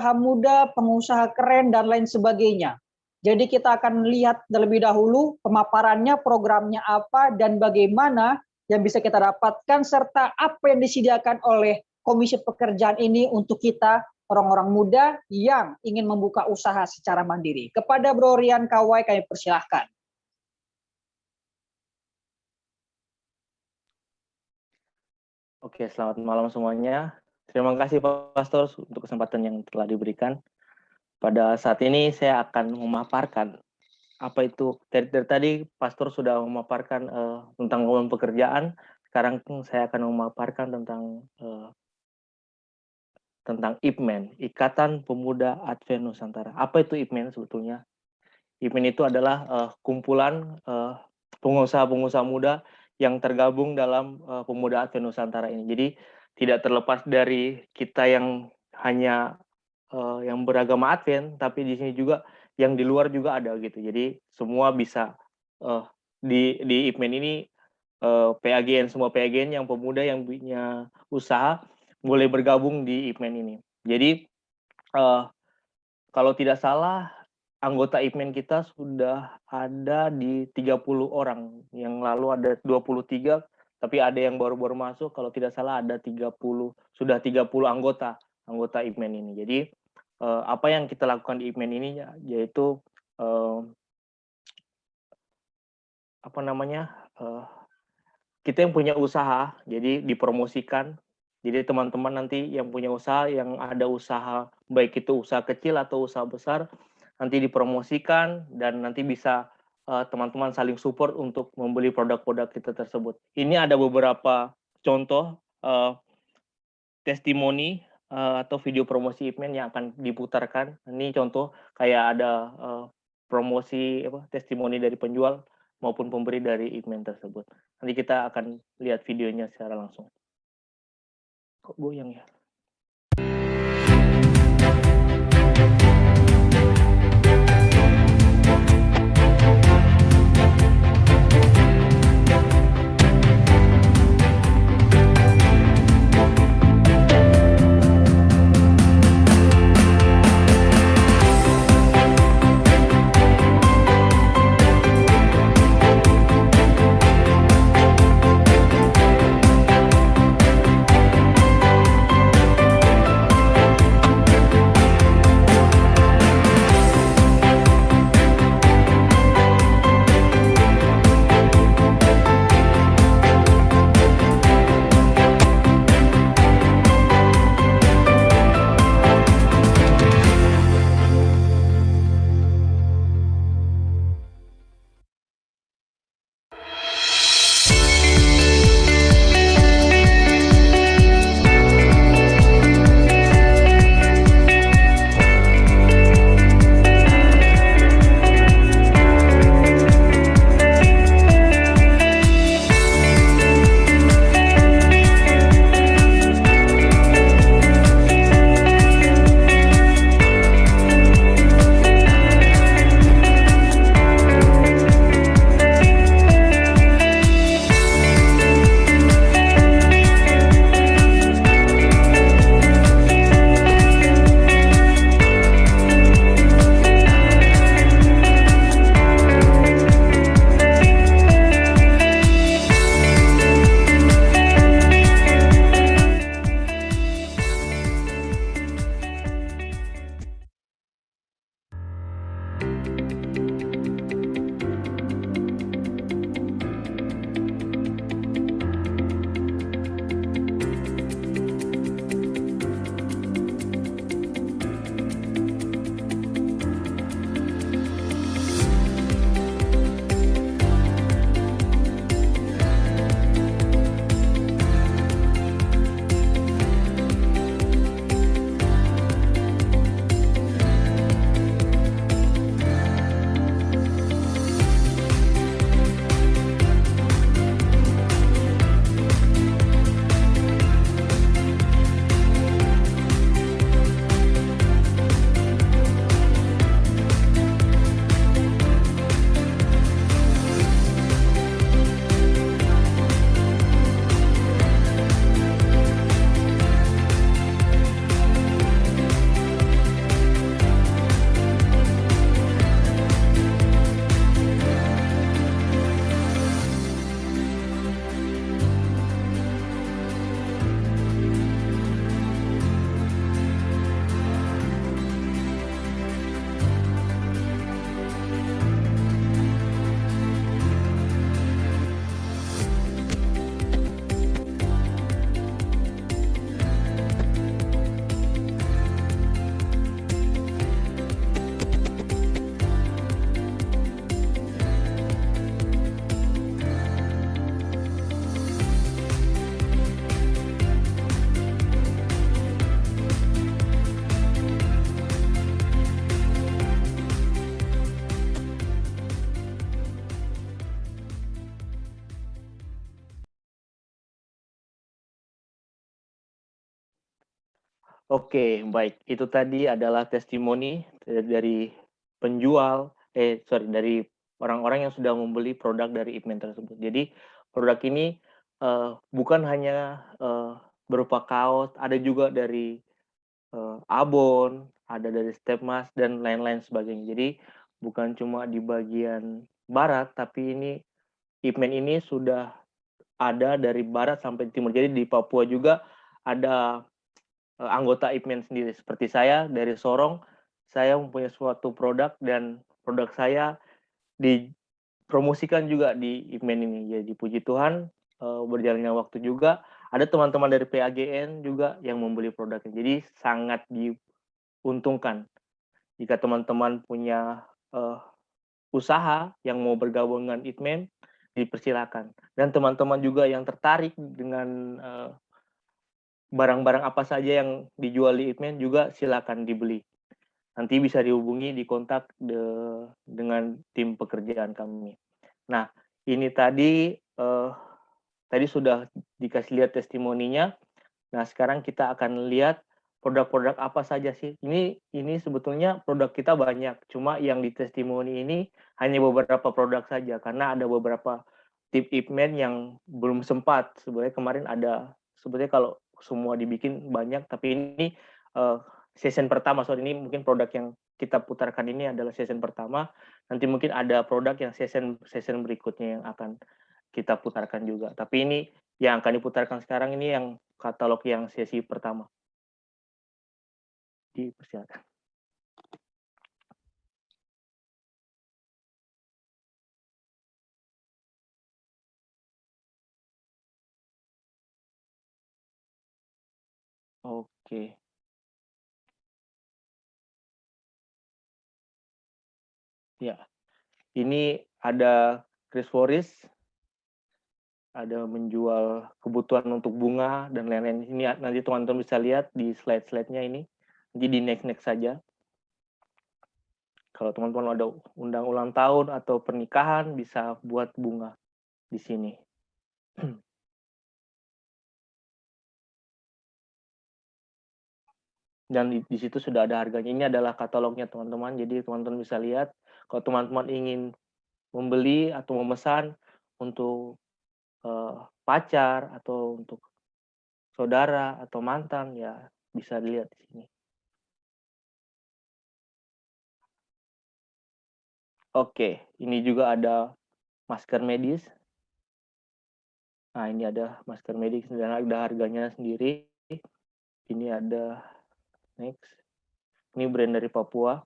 muda, pengusaha keren, dan lain sebagainya. Jadi kita akan lihat terlebih dahulu pemaparannya, programnya apa, dan bagaimana yang bisa kita dapatkan, serta apa yang disediakan oleh Komisi Pekerjaan ini untuk kita, orang-orang muda yang ingin membuka usaha secara mandiri. Kepada Bro Rian Kawai kami persilahkan. Oke, selamat malam semuanya. Terima kasih Pak Pastor untuk kesempatan yang telah diberikan. Pada saat ini saya akan memaparkan apa itu dari tadi Pastor sudah memaparkan tentang lowongan pekerjaan. Sekarang saya akan memaparkan tentang IPMEN, Ikatan Pemuda Advent Nusantara. Apa itu IPMEN sebetulnya? IPMEN itu adalah kumpulan pengusaha-pengusaha muda yang tergabung dalam Pemuda Advent Nusantara ini. Jadi tidak terlepas dari kita yang hanya yang beragama Advent, tapi di sini juga yang di luar juga ada gitu. Jadi semua bisa di IPMEN ini PAGN, semua PAGN yang pemuda yang punya usaha boleh bergabung di IPMEN ini. Jadi kalau tidak salah anggota IPMEN kita sudah ada di 30 orang. Yang lalu ada 23, tapi ada yang baru-baru masuk. Kalau tidak salah ada 30, sudah 30 anggota IPMEN ini. Jadi apa yang kita lakukan di IPMEN ini yaitu kita yang punya usaha, jadi dipromosikan. Jadi teman-teman nanti yang punya usaha, yang ada usaha, baik itu usaha kecil atau usaha besar, nanti dipromosikan dan nanti bisa teman-teman saling support untuk membeli produk-produk kita tersebut. Ini ada beberapa contoh testimoni atau video promosi IPMEN yang akan diputarkan. Ini contoh kayak ada promosi testimoni dari penjual maupun pemberi dari IPMEN tersebut. Nanti kita akan lihat videonya secara langsung. Kok goyang ya? Oke, baik. Itu tadi adalah testimoni dari penjual, dari orang-orang yang sudah membeli produk dari Ipman tersebut. Jadi produk ini bukan hanya berupa kaos, ada juga dari abon, ada dari Stepmas dan lain-lain sebagainya. Jadi bukan cuma di bagian barat, tapi ini Ipman ini sudah ada dari barat sampai timur. Jadi di Papua juga ada anggota Ipman sendiri. Seperti saya dari Sorong, saya mempunyai suatu produk dan produk saya dipromosikan juga di Ipman ini. Jadi puji Tuhan berjalannya waktu juga ada teman-teman dari PAGN juga yang membeli produknya. Jadi sangat diuntungkan jika teman-teman punya usaha yang mau bergabung dengan Ipman, dipersilakan. Dan teman-teman juga yang tertarik dengan barang-barang apa saja yang dijual di Ipman juga silakan dibeli. Nanti bisa dihubungi di kontak dengan tim pekerjaan kami. Nah, ini tadi sudah dikasih lihat testimoninya. Nah, sekarang kita akan lihat produk-produk apa saja sih. Ini sebetulnya produk kita banyak, cuma yang di testimoni ini hanya beberapa produk saja karena ada beberapa tip Ipman yang belum sempat. Sebenarnya kemarin ada, sebetulnya kalau semua dibikin banyak, tapi ini season pertama. Soal ini mungkin produk yang kita putarkan ini adalah season pertama. Nanti mungkin ada produk yang season berikutnya yang akan kita putarkan juga. Tapi ini yang akan diputarkan sekarang ini yang katalog yang sesi pertama. Dipersilakan. Oke. Ya, ini ada Chris Forris, ada menjual kebutuhan untuk bunga dan lain-lain. Ini nanti teman-teman bisa lihat di slide-slide-nya ini. Nanti di next-next saja. Kalau teman-teman ada undang ulang tahun atau pernikahan, bisa buat bunga di sini. Dan di situ sudah ada harganya. Ini adalah katalognya teman-teman. Jadi teman-teman bisa lihat. Kalau teman-teman ingin membeli atau memesan untuk pacar atau untuk saudara atau mantan, ya bisa dilihat di sini. Oke, ini juga ada masker medis. Nah, ini ada masker medis dan ada harganya sendiri. Ini ada next. Ini brand dari Papua.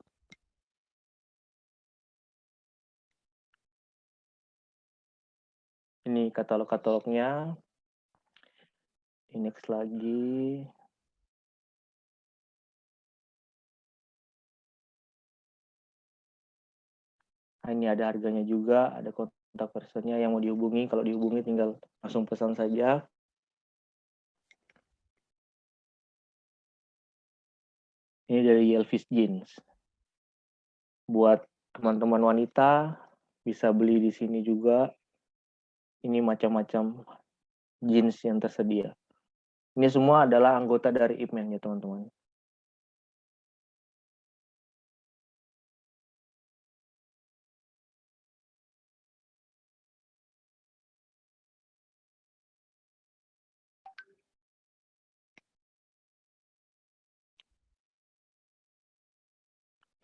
Ini katalog-katalognya. Ini next lagi. Nah, ini ada harganya juga, ada kontak personnya yang mau dihubungi. Kalau dihubungi tinggal langsung pesan saja. Ini dari Elvis Jeans. Buat teman-teman wanita bisa beli di sini juga. Ini macam-macam jeans yang tersedia. Ini semua adalah anggota dari Ipman ya teman-teman.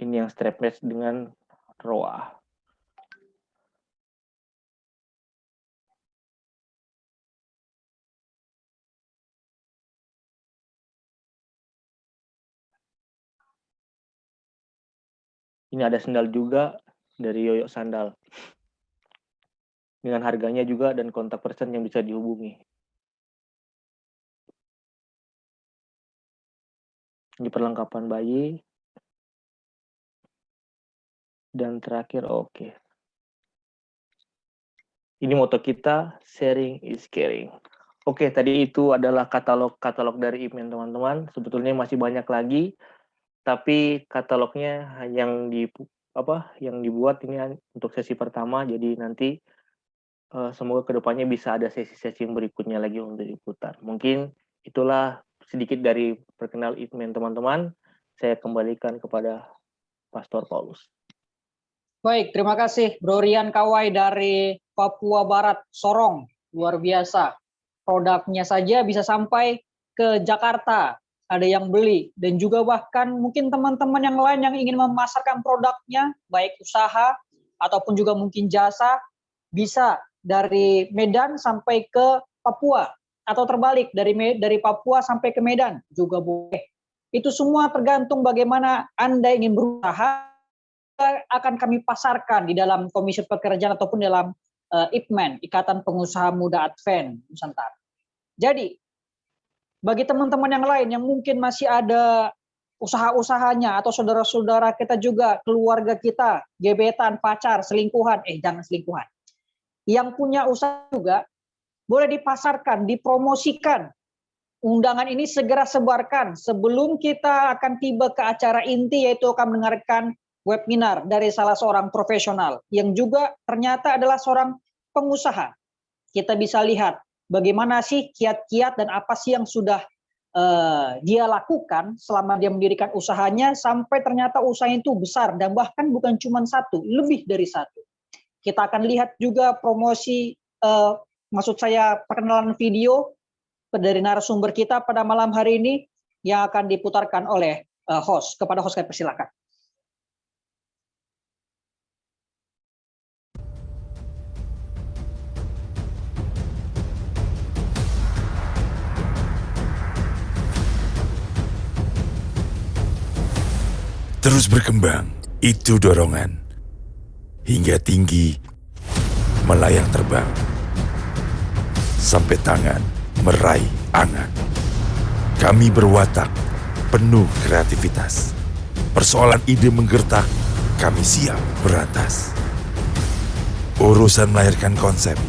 Ini yang strap match dengan Roa. Ini ada sandal juga dari Yoyo Sandal. Dengan harganya juga dan kontak person yang bisa dihubungi. Ini perlengkapan bayi. Dan terakhir, oke. Ini moto kita, sharing is caring. Oke, tadi itu adalah katalog dari Ipman teman-teman. Sebetulnya masih banyak lagi, tapi katalognya yang dibuat ini untuk sesi pertama. Jadi nanti semoga kedepannya bisa ada sesi-sesi yang berikutnya lagi untuk diputar. Mungkin itulah sedikit dari perkenal IPMEN teman-teman. Saya kembalikan kepada Pastor Paulus. Baik, terima kasih Bro Rian Kawai dari Papua Barat, Sorong. Luar biasa. Produknya saja bisa sampai ke Jakarta. Ada yang beli. Dan juga bahkan mungkin teman-teman yang lain yang ingin memasarkan produknya, baik usaha ataupun juga mungkin jasa, bisa dari Medan sampai ke Papua. Atau terbalik, dari Papua sampai ke Medan juga boleh. Itu semua tergantung bagaimana Anda ingin berusaha, akan kami pasarkan di dalam Komisi Pekerjaan ataupun dalam IPMEN, Ikatan Pengusaha Muda Advent Nusantara. Jadi, bagi teman-teman yang lain yang mungkin masih ada usaha-usahanya atau saudara-saudara kita juga, keluarga kita, gebetan, pacar, selingkuhan, jangan selingkuhan. Yang punya usaha juga, boleh dipasarkan, dipromosikan. Undangan ini segera sebarkan sebelum kita akan tiba ke acara inti, yaitu akan mendengarkan webinar dari salah seorang profesional yang juga ternyata adalah seorang pengusaha. Kita bisa lihat bagaimana sih kiat-kiat dan apa sih yang sudah dia lakukan selama dia mendirikan usahanya sampai ternyata usahanya itu besar dan bahkan bukan cuma satu, lebih dari satu. Kita akan lihat juga promosi, maksud saya perkenalan video dari narasumber kita pada malam hari ini yang akan diputarkan oleh host. Kepada host kami persilakan. Terus berkembang, itu dorongan. Hingga tinggi, melayang terbang. Sampai tangan, meraih angan. Kami berwatak, penuh kreativitas. Persoalan ide menggertak, kami siap berantas. Urusan melahirkan konsep,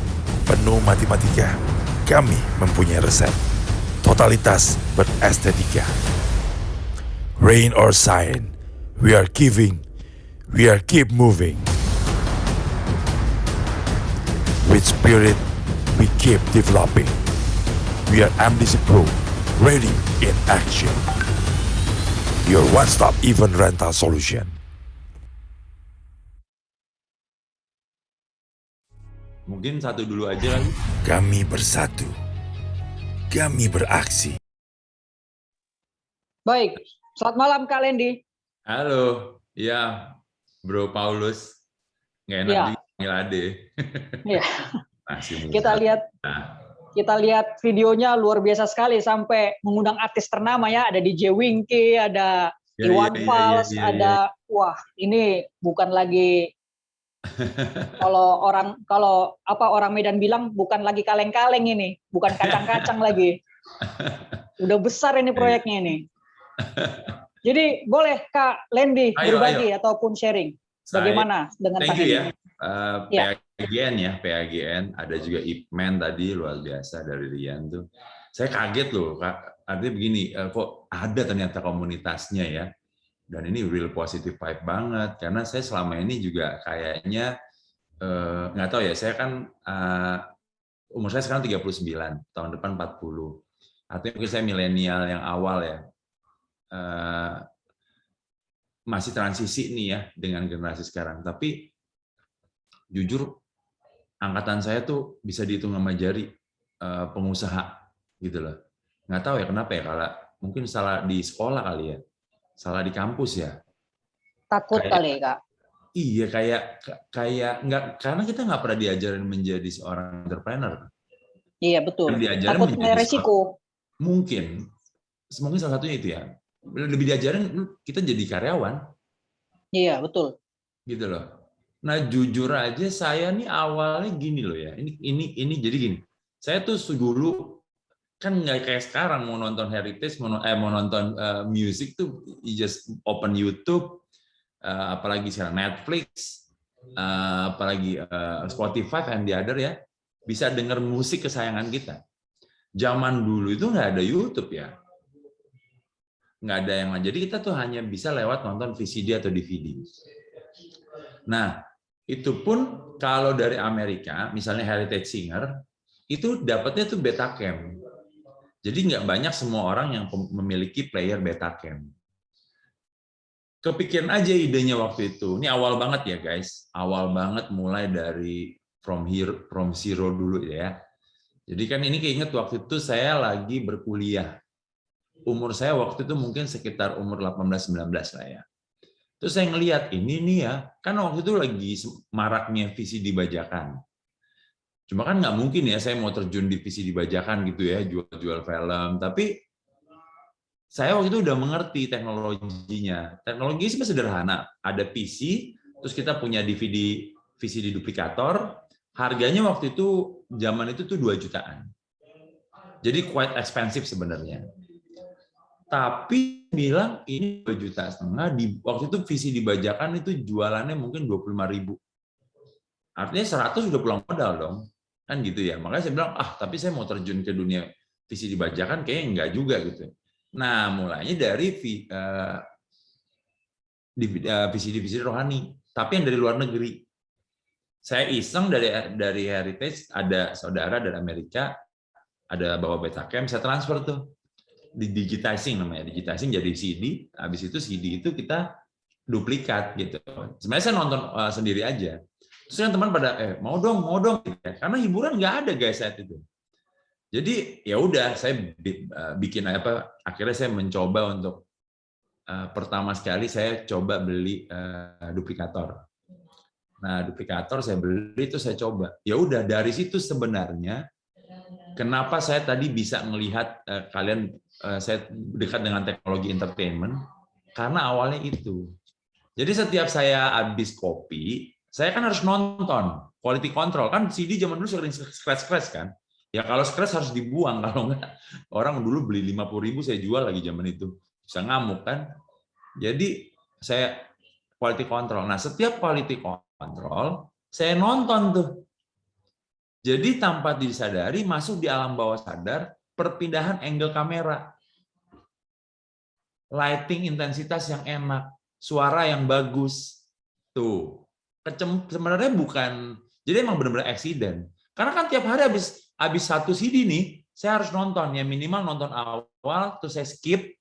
penuh matematika. Kami mempunyai resep. Totalitas berestetika. Rain or shine, we are giving, we are keep moving. With spirit, we keep developing. We are MDC Pro, ready in action. Your one-stop event rental solution. Mungkin satu dulu aja kali. Kami bersatu. Kami beraksi. Baik, selamat malam Kak Lendi. Halo, ya Bro Paulus. Nggak enak Ya. dipanggil Ade. Ya. Masih muda. Kita lihat videonya luar biasa sekali sampai mengundang artis ternama ya, ada DJ Winky, ada Iwan Fals, ada wah ini bukan lagi kalau orang Medan bilang bukan lagi kaleng-kaleng ini, bukan kacang-kacang lagi. Udah besar ini proyeknya ini. Jadi boleh Kak Lendi berbagi ataupun sharing bagaimana dengan thank you ini. Ya. PAGN, ada juga IPMEN tadi, luar biasa dari Rian tuh. Saya kaget loh, Kak. Artinya begini, kok ada ternyata komunitasnya ya. Dan ini real positive vibe banget, karena saya selama ini juga kayaknya, nggak tahu ya, saya kan, umur saya sekarang 39, tahun depan 40. Artinya mungkin saya milenial yang awal ya. Masih transisi nih ya dengan generasi sekarang. Tapi jujur angkatan saya tuh bisa dihitung sama jari pengusaha gitu loh. Nggak tahu ya kenapa ya, kalau mungkin salah di sekolah kali ya, salah di kampus ya. Takut kali Kak. Iya, kayak nggak, karena kita nggak pernah diajarin menjadi seorang entrepreneur. Iya betul. Takut resiko. Mungkin salah satunya itu ya. Lebih diajarin kita jadi karyawan. Iya betul. Gitu loh. Nah jujur aja saya nih awalnya gini loh ya. Ini jadi gini. Saya tuh dulu kan nggak kayak sekarang mau nonton heritage, mau nonton music tuh you just open YouTube, apalagi sekarang Netflix, apalagi Spotify and the other ya, bisa denger musik kesayangan kita. Zaman dulu itu nggak ada YouTube ya. Nggak ada yang lain. Jadi kita tuh hanya bisa lewat nonton VCD atau DVD. Nah, itu pun kalau dari Amerika, misalnya Heritage Singer, itu dapatnya tuh Betacam. Jadi nggak banyak semua orang yang memiliki player Betacam. Kepikiran aja idenya waktu itu. Ini awal banget ya guys, awal banget mulai dari from zero dulu ya. Jadi kan ini keinget waktu itu saya lagi berkuliah. Umur saya waktu itu mungkin sekitar umur 18-19 lah ya. Terus saya ngelihat ini nih ya, kan waktu itu lagi maraknya VCD bajakan. Cuma kan nggak mungkin ya saya mau terjun di VCD bajakan gitu ya, jual-jual film. Tapi saya waktu itu udah mengerti teknologinya. Teknologi sih sederhana. Ada PC, terus kita punya VCD duplikator. Harganya waktu itu, zaman itu tuh 2 jutaan. Jadi quite expensive sebenarnya. Tapi bilang ini 2,5 juta. Waktu itu VCD bajakan itu jualannya mungkin 25.000. Artinya 100 udah pulang modal dong. Kan gitu ya. Makanya saya bilang, tapi saya mau terjun ke dunia VCD bajakan kayaknya enggak juga gitu. Nah, mulainya dari VCD rohani, tapi yang dari luar negeri. Saya iseng dari Heritage, ada saudara dari Amerika, ada bawa Betacam, saya transfer tuh. Di digitizing namanya, digitizing jadi CD, habis itu CD itu kita duplikat gitu. Sebenarnya saya nonton sendiri aja. Terus kan teman pada mau dong gitu ya. Karena hiburan nggak ada guys saat itu. Jadi ya udah saya bikin akhirnya saya mencoba untuk pertama sekali saya coba beli duplikator. Nah, duplikator saya beli itu saya coba. Ya udah dari situ sebenarnya kenapa saya tadi bisa melihat saya dekat dengan teknologi entertainment karena awalnya itu. Jadi setiap saya habis kopi, saya kan harus nonton quality control. Kan CD zaman dulu sering scratch kan. Ya kalau scratch harus dibuang, kalau enggak orang dulu beli 50.000 saya jual lagi zaman itu. Bisa ngamuk kan. Jadi saya quality control. Nah, setiap quality control saya nonton tuh. Jadi tanpa disadari masuk di alam bawah sadar perpindahan angle kamera. Lighting intensitas yang enak, suara yang bagus. Tuh. Sebenarnya bukan, jadi emang benar-benar accident. Karena kan tiap hari habis satu CD nih, saya harus nonton ya minimal nonton awal, terus saya skip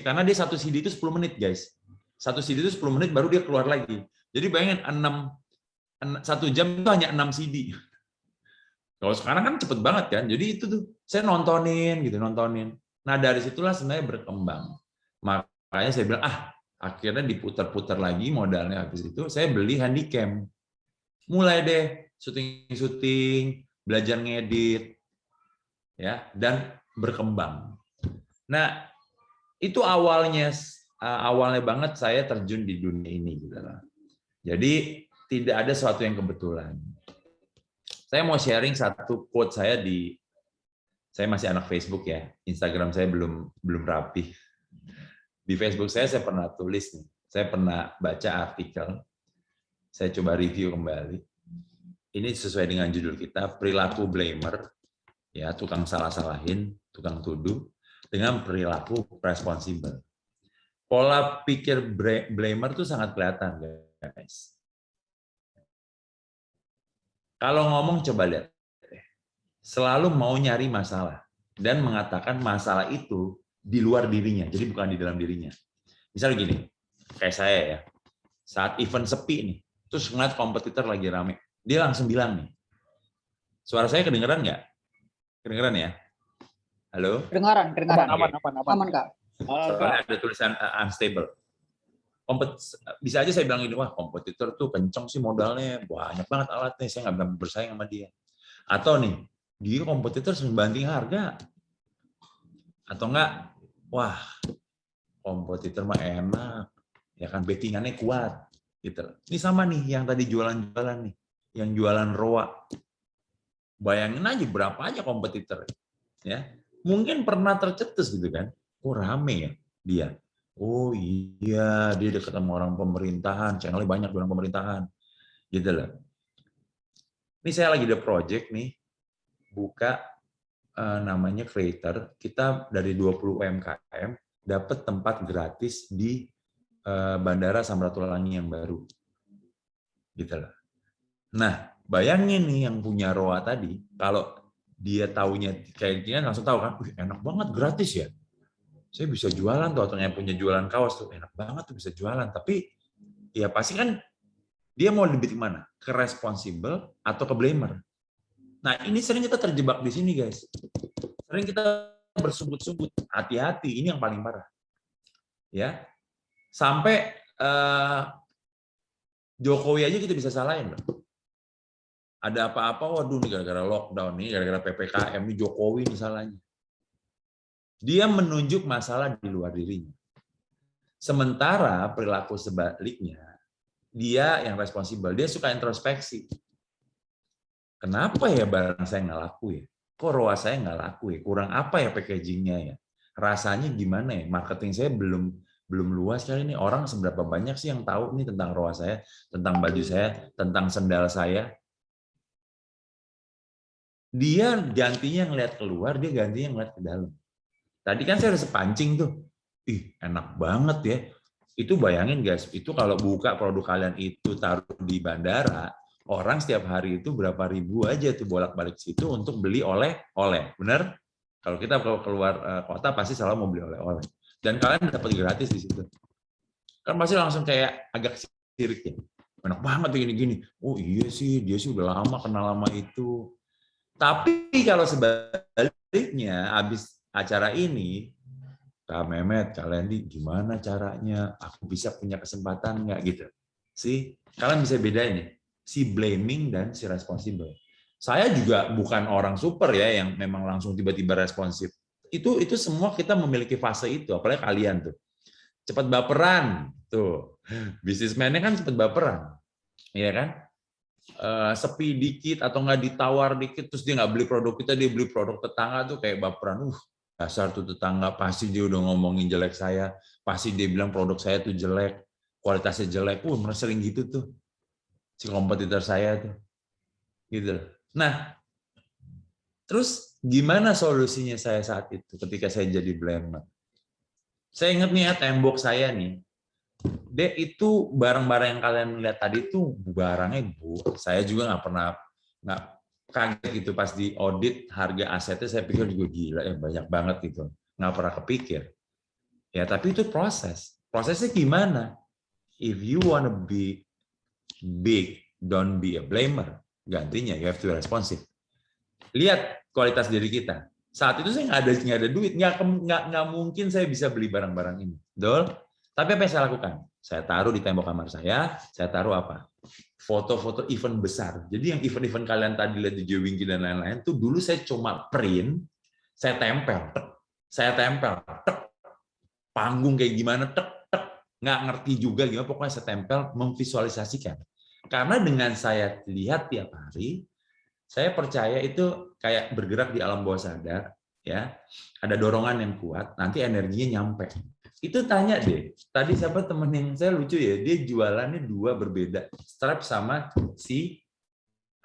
karena dia satu CD itu 10 menit guys. Satu CD itu 10 menit baru dia keluar lagi. Jadi bayangin 1 jam itu hanya 6 CD. Kalau sekarang kan cepet banget kan. Jadi itu tuh saya nontonin. Nah dari situlah sebenarnya berkembang. Makanya saya bilang akhirnya diputar-putar lagi modalnya habis itu saya beli handycam. Mulai deh syuting, belajar ngedit, ya, dan berkembang. Nah, itu awalnya banget saya terjun di dunia ini, gitu lah. Jadi tidak ada sesuatu yang kebetulan. Saya mau sharing satu quote saya saya masih anak Facebook ya, Instagram saya belum rapi. Di Facebook saya pernah tulis nih, saya pernah baca artikel, saya coba review kembali. Ini sesuai dengan judul kita, perilaku blamer, ya tukang salah-salahin, tukang tuduh, dengan perilaku responsibel. Pola pikir blamer itu sangat kelihatan, guys. Kalau ngomong coba lihat, selalu mau nyari masalah dan mengatakan masalah itu di luar dirinya, jadi bukan di dalam dirinya. Misal gini, kayak saya ya, saat event sepi nih, terus ngeliat kompetitor lagi rame. Dia langsung bilang nih, suara saya kedengeran nggak? Kedengeran ya? Halo? Kedengaran. Aman, Kak. Soalnya ada tulisan unstable. Bisa aja saya bilang ini, wah kompetitor tuh kenceng sih modalnya, banyak banget alatnya, saya nggak bisa bersaing sama dia. Atau nih, dia kompetitor sering banting harga. Atau enggak, wah kompetitor mah enak, ya kan backingannya kuat. Gitu. Ini sama nih yang tadi jualan-jualan nih. Yang jualan roa. Bayangin aja berapa aja kompetitor. Ya. Mungkin pernah tercetus gitu kan. Oh rame ya dia. Oh iya, dia dekat sama orang pemerintahan, channelnya banyak orang pemerintahan. Gitu loh. Ini saya lagi ada project nih, buka namanya creator. Kita dari 20 UMKM dapat tempat gratis di Bandara Samratulangi yang baru. Gitu loh. Nah, bayangin nih yang punya ROA tadi, kalau dia taunya kayak gini langsung tahu kan, enak banget gratis ya. Saya bisa jualan tuh, atau yang punya jualan kaos tuh enak banget tuh bisa jualan. Tapi ya pasti kan dia mau lebih kemana? Ke responsible atau ke blamer. Nah ini sering kita terjebak di sini guys. Sering kita bersubut-subut. Hati-hati, ini yang paling parah. Ya, sampai Jokowi aja kita bisa salahin loh. Ada apa-apa, waduh nih gara-gara lockdown nih, gara-gara PPKM nih Jokowi nih salahnya. Dia menunjuk masalah di luar dirinya. Sementara perilaku sebaliknya, dia yang responsibel, dia suka introspeksi. Kenapa ya barang saya nggak laku ya? Kok ROAS saya nggak laku ya? Kurang apa ya packagingnya ya? Rasanya gimana ya? Marketing saya belum luas kali ini. Orang seberapa banyak sih yang tahu nih tentang ROAS saya, tentang baju saya, tentang sendal saya? Dia gantinya ngeliat keluar, dia gantinya ngeliat ke dalam. Tadi kan saya udah sepancing tuh. Ih, enak banget ya. Itu bayangin guys, itu kalau buka produk kalian itu taruh di bandara, orang setiap hari itu berapa ribu aja tuh bolak-balik situ untuk beli oleh-oleh. Bener? Kalau kita keluar kota pasti selalu mau beli oleh-oleh. Dan kalian dapat gratis di situ. Kan pasti langsung kayak agak sirik ya. Enak banget tuh gini-gini. Oh iya sih, dia sih udah lama kenal lama itu. Tapi kalau sebaliknya, habis acara ini, Kak Mehmet, kalian nih gimana caranya? Aku bisa punya kesempatan nggak gitu? Sih, kalian bisa bedain ya, si blaming dan si responsible. Saya juga bukan orang super ya, yang memang langsung tiba-tiba responsif. Itu semua kita memiliki fase itu, apalagi kalian tuh. Cepat baperan, tuh. Bisnismennya kan cepat baperan, ya kan? Sepi dikit atau nggak ditawar dikit terus dia nggak beli produk kita, dia beli produk tetangga tuh kayak baperan. Dasar tuh tetangga, pasti dia udah ngomongin jelek saya, pasti dia bilang produk saya tuh jelek, kualitasnya jelek. Sering gitu tuh si kompetitor saya tuh gitu. Nah terus gimana solusinya saya saat itu ketika saya jadi blamer? Saya ingat nih ya, tembok saya nih, Dek, itu barang-barang yang kalian lihat tadi itu barangnya saya juga nggak kaget gitu pas di audit harga asetnya, saya pikir juga gila ya banyak banget gitu, nggak pernah kepikir ya. Tapi itu prosesnya gimana? If you wanna be big, don't be a blamer. Gantinya you have to be responsive. Lihat kualitas diri kita. Saat itu saya nggak ada duit, nggak mungkin saya bisa beli barang-barang ini, betul? Tapi apa yang saya lakukan? Saya taruh di tembok kamar saya taruh apa? Foto-foto event besar. Jadi yang event-event kalian tadi lihat di Jewingki dan lain-lain, tuh dulu saya cuma print, saya tempel. Panggung kayak gimana, nggak ngerti juga gimana, pokoknya saya tempel, memvisualisasikan. Karena dengan saya lihat tiap hari, saya percaya itu kayak bergerak di alam bawah sadar, ya. Ada dorongan yang kuat, nanti energinya nyampe. Itu tanya deh, tadi siapa temen yang saya lucu ya, dia jualannya dua berbeda, strap sama si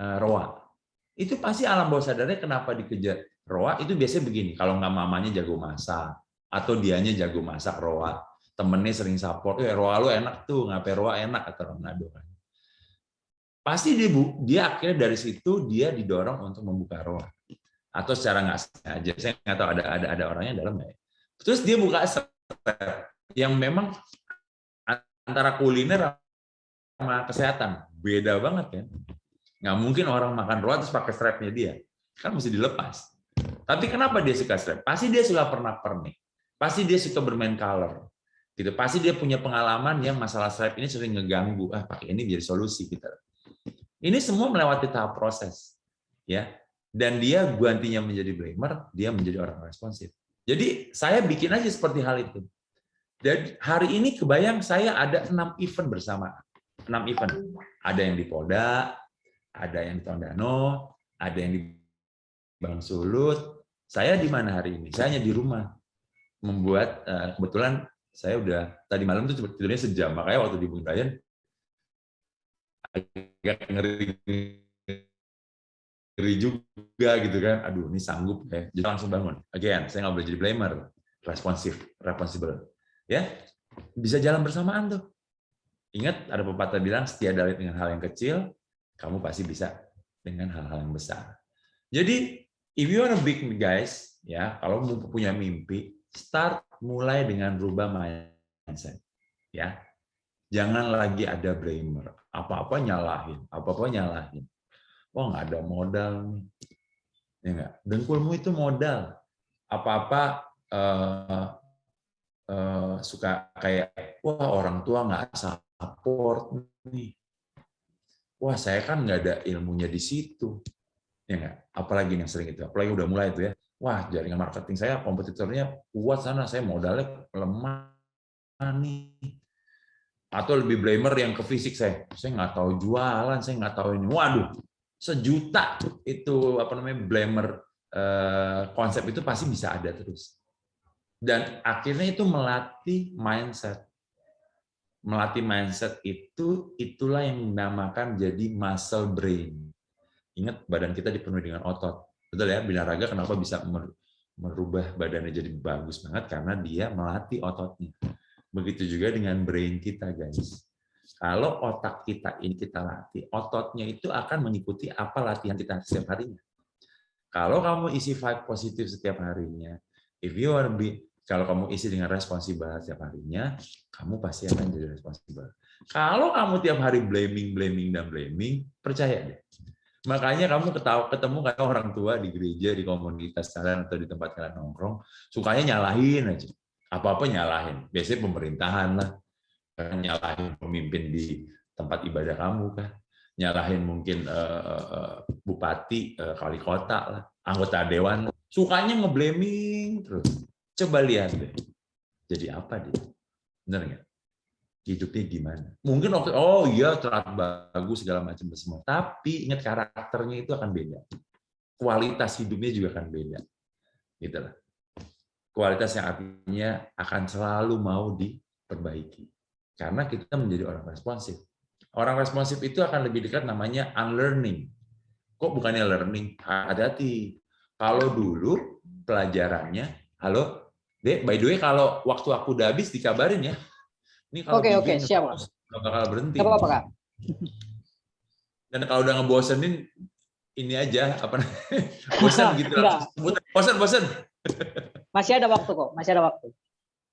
Roa. Itu pasti alam bawah sadarnya kenapa dikejar Roa, itu biasanya begini, kalau nggak mamanya jago masak, atau dianya jago masak Roa, temennya sering support, Roa lu enak tuh, ngapain Roa enak, atau Ronaldo kan. Pasti dia akhirnya dari situ dia didorong untuk membuka Roa. Atau secara nggak sengaja, saya nggak tahu ada orangnya dalam nggak ya. Terus dia buka yang memang antara kuliner sama kesehatan beda banget kan, nggak mungkin orang makan Roa terus pakai strapnya dia, kan mesti dilepas. Tapi kenapa dia suka strap? Pasti dia suka pernak-pernik, pasti dia suka bermain color, gitu. Pasti dia punya pengalaman yang masalah strap ini sering ngeganggu. Pakai ini jadi solusi kita. Ini semua melewati tahap proses, ya. Dan dia gantinya menjadi blamer, dia menjadi orang responsif. Jadi saya bikin aja seperti hal itu. Dan hari ini kebayang saya ada 6 event bersama. 6 event. Ada yang di Polda, ada yang di Tondano, ada yang di Bang Sulut. Saya di mana hari ini? Saya hanya di rumah. Membuat, kebetulan saya udah, tadi malam tuh tidurnya sejam. Makanya waktu di Bung Ryan, agak ngeri juga gitu kan. Aduh, ini sanggup ya. Jadi langsung bangun. Again, saya nggak boleh jadi blamer. Responsible. Ya, bisa jalan bersamaan tuh. Ingat ada pepatah bilang setia dari dengan hal yang kecil, kamu pasti bisa dengan hal-hal yang besar. Jadi if you wanna big guys, ya, kalau mau punya mimpi, start mulai dengan rubah mindset, ya. Jangan lagi ada blamer, apa-apa nyalahin. Wah, nggak ada modal nih, ya nggak. Dengkulmu itu modal. Apa-apa suka kayak, wah orang tua nggak support nih. Wah, saya kan nggak ada ilmunya di situ. Ya nggak? Apalagi yang sering itu, apalagi udah mulai itu ya. Wah, jaringan marketing saya, kompetitornya kuat sana, saya modalnya lemah nih. Atau lebih blamer yang ke fisik saya nggak tahu jualan, saya nggak tahu ini. Waduh, sejuta itu blamer konsep itu pasti bisa ada terus. Dan akhirnya itu melatih mindset. Melatih mindset itulah yang dinamakan jadi muscle brain. Ingat, badan kita dipenuhi dengan otot. Betul ya, binaraga kenapa bisa merubah badannya jadi bagus banget? Karena dia melatih ototnya. Begitu juga dengan brain kita, guys. Kalau otak kita ini kita latih, ototnya itu akan mengikuti apa latihan kita setiap harinya. Kalau kamu isi vibe positif setiap harinya, kalau kamu isi dengan responsibel setiap harinya, kamu pasti akan jadi responsibel. Kalau kamu tiap hari blaming, percaya deh. Makanya kamu ketemu kayak orang tua di gereja, di komunitas kalian atau di tempat kalian nongkrong, sukanya nyalahin aja. Apa-apa nyalahin. Biasanya pemerintahan lah. Nyalahin pemimpin di tempat ibadah kamu kan. Nyalahin mungkin bupati, wali kota lah, anggota dewan. Sukanya ngeblaming terus. Coba lihat deh. Jadi apa dia? Benar nggak? Hidupnya gimana? Mungkin terlihat bagus segala macam semua. Tapi ingat, karakternya itu akan beda. Kualitas hidupnya juga akan beda. Gitu lah. Kualitas yang artinya akan selalu mau diperbaiki. Karena kita menjadi orang responsif. Orang responsif itu akan lebih dekat namanya unlearning. Kok bukannya learning? Hati-hati. Kalau dulu pelajarannya, halo, Dek, by the way, kalau waktu aku udah habis dikabarin ya. Ini kalau Oke, siap. Nggak bakal berhenti. Nggak apa-apa, Kak. Dan kalau udah ngebosenin, ini aja, bosan gitu. Bosan. Masih ada waktu kok, masih ada waktu.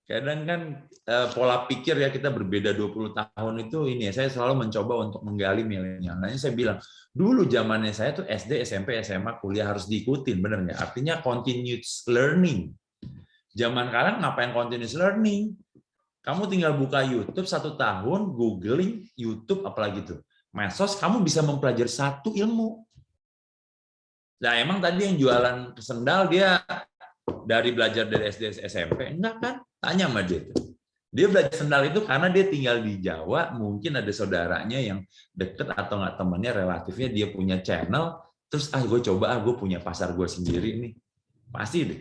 Kadang kan pola pikir ya kita berbeda 20 tahun itu ini ya, saya selalu mencoba untuk menggali milenial. Nah, saya bilang, dulu zamannya saya tuh SD, SMP, SMA, kuliah harus diikutin, bener nggak? Artinya continuous learning. Zaman sekarang ngapain continuous learning? Kamu tinggal buka YouTube 1 tahun, googling YouTube apalagi tuh. Medsos, kamu bisa mempelajari satu ilmu. Nah, emang tadi yang jualan sendal dia dari belajar dari SD SMP, enggak kan? Tanya sama dia tuh. Dia belajar sendal itu karena dia tinggal di Jawa, mungkin ada saudaranya yang deket atau nggak temannya relatifnya dia punya channel, terus gue coba gue punya pasar gue sendiri nih. Pasti deh.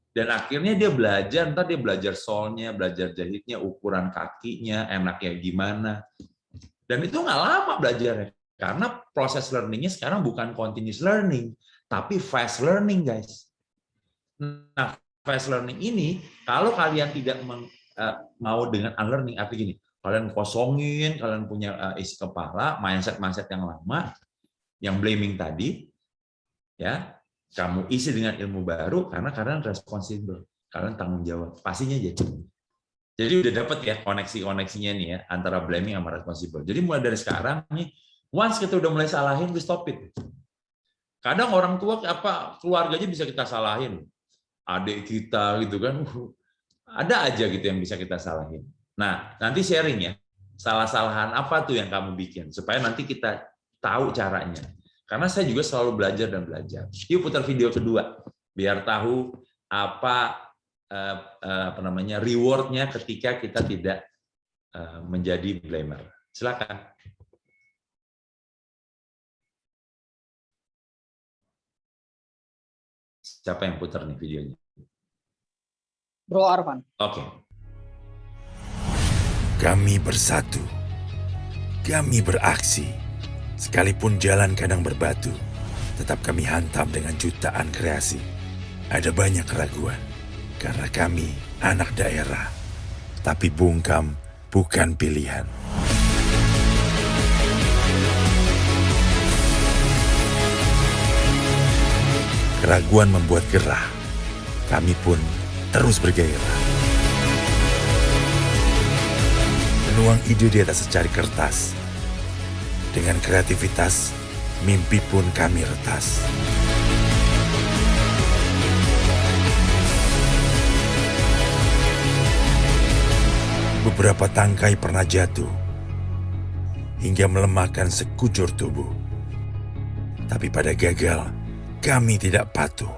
Dan akhirnya dia belajar, ntar dia belajar solnya, belajar jahitnya, ukuran kakinya, enaknya gimana. Dan itu nggak lama belajarnya. Karena proses learning-nya sekarang bukan continuous learning, tapi fast learning, guys. Nah, fast learning ini, kalau kalian tidak mau dengan unlearning, artinya gini, kalian kosongin, kalian punya isi kepala, mindset yang lama, yang blaming tadi, ya, kamu isi dengan ilmu baru, karena kalian responsible, kalian tanggung jawab, pastinya jadi. Jadi udah dapat ya koneksinya nih ya, antara blaming sama responsible. Jadi mulai dari sekarang nih, once kita udah mulai salahin, we stop it. Kadang orang tua keluarganya bisa kita salahin, adik kita gitu kan, ada aja gitu yang bisa kita salahin. Nah, nanti sharing ya, salah-salahan apa tuh yang kamu bikin, supaya nanti kita tahu caranya. Karena saya juga selalu belajar dan belajar. Yuk putar video kedua, biar tahu apa reward-nya ketika kita tidak menjadi blamer. Silakan. Siapa yang putar nih videonya? Bro Arfan. Oke. Kami bersatu. Kami beraksi. Sekalipun jalan kadang berbatu, tetap kami hantam dengan jutaan kreasi. Ada banyak keraguan, karena kami anak daerah. Tapi bungkam bukan pilihan. Keraguan membuat gerah. Kami pun terus bergairah. Menuang ide di atas secari kertas. Dengan kreativitas, mimpi pun kami retas. Beberapa tangkai pernah jatuh, hingga melemahkan sekujur tubuh. Tapi pada gagal, kami tidak patuh.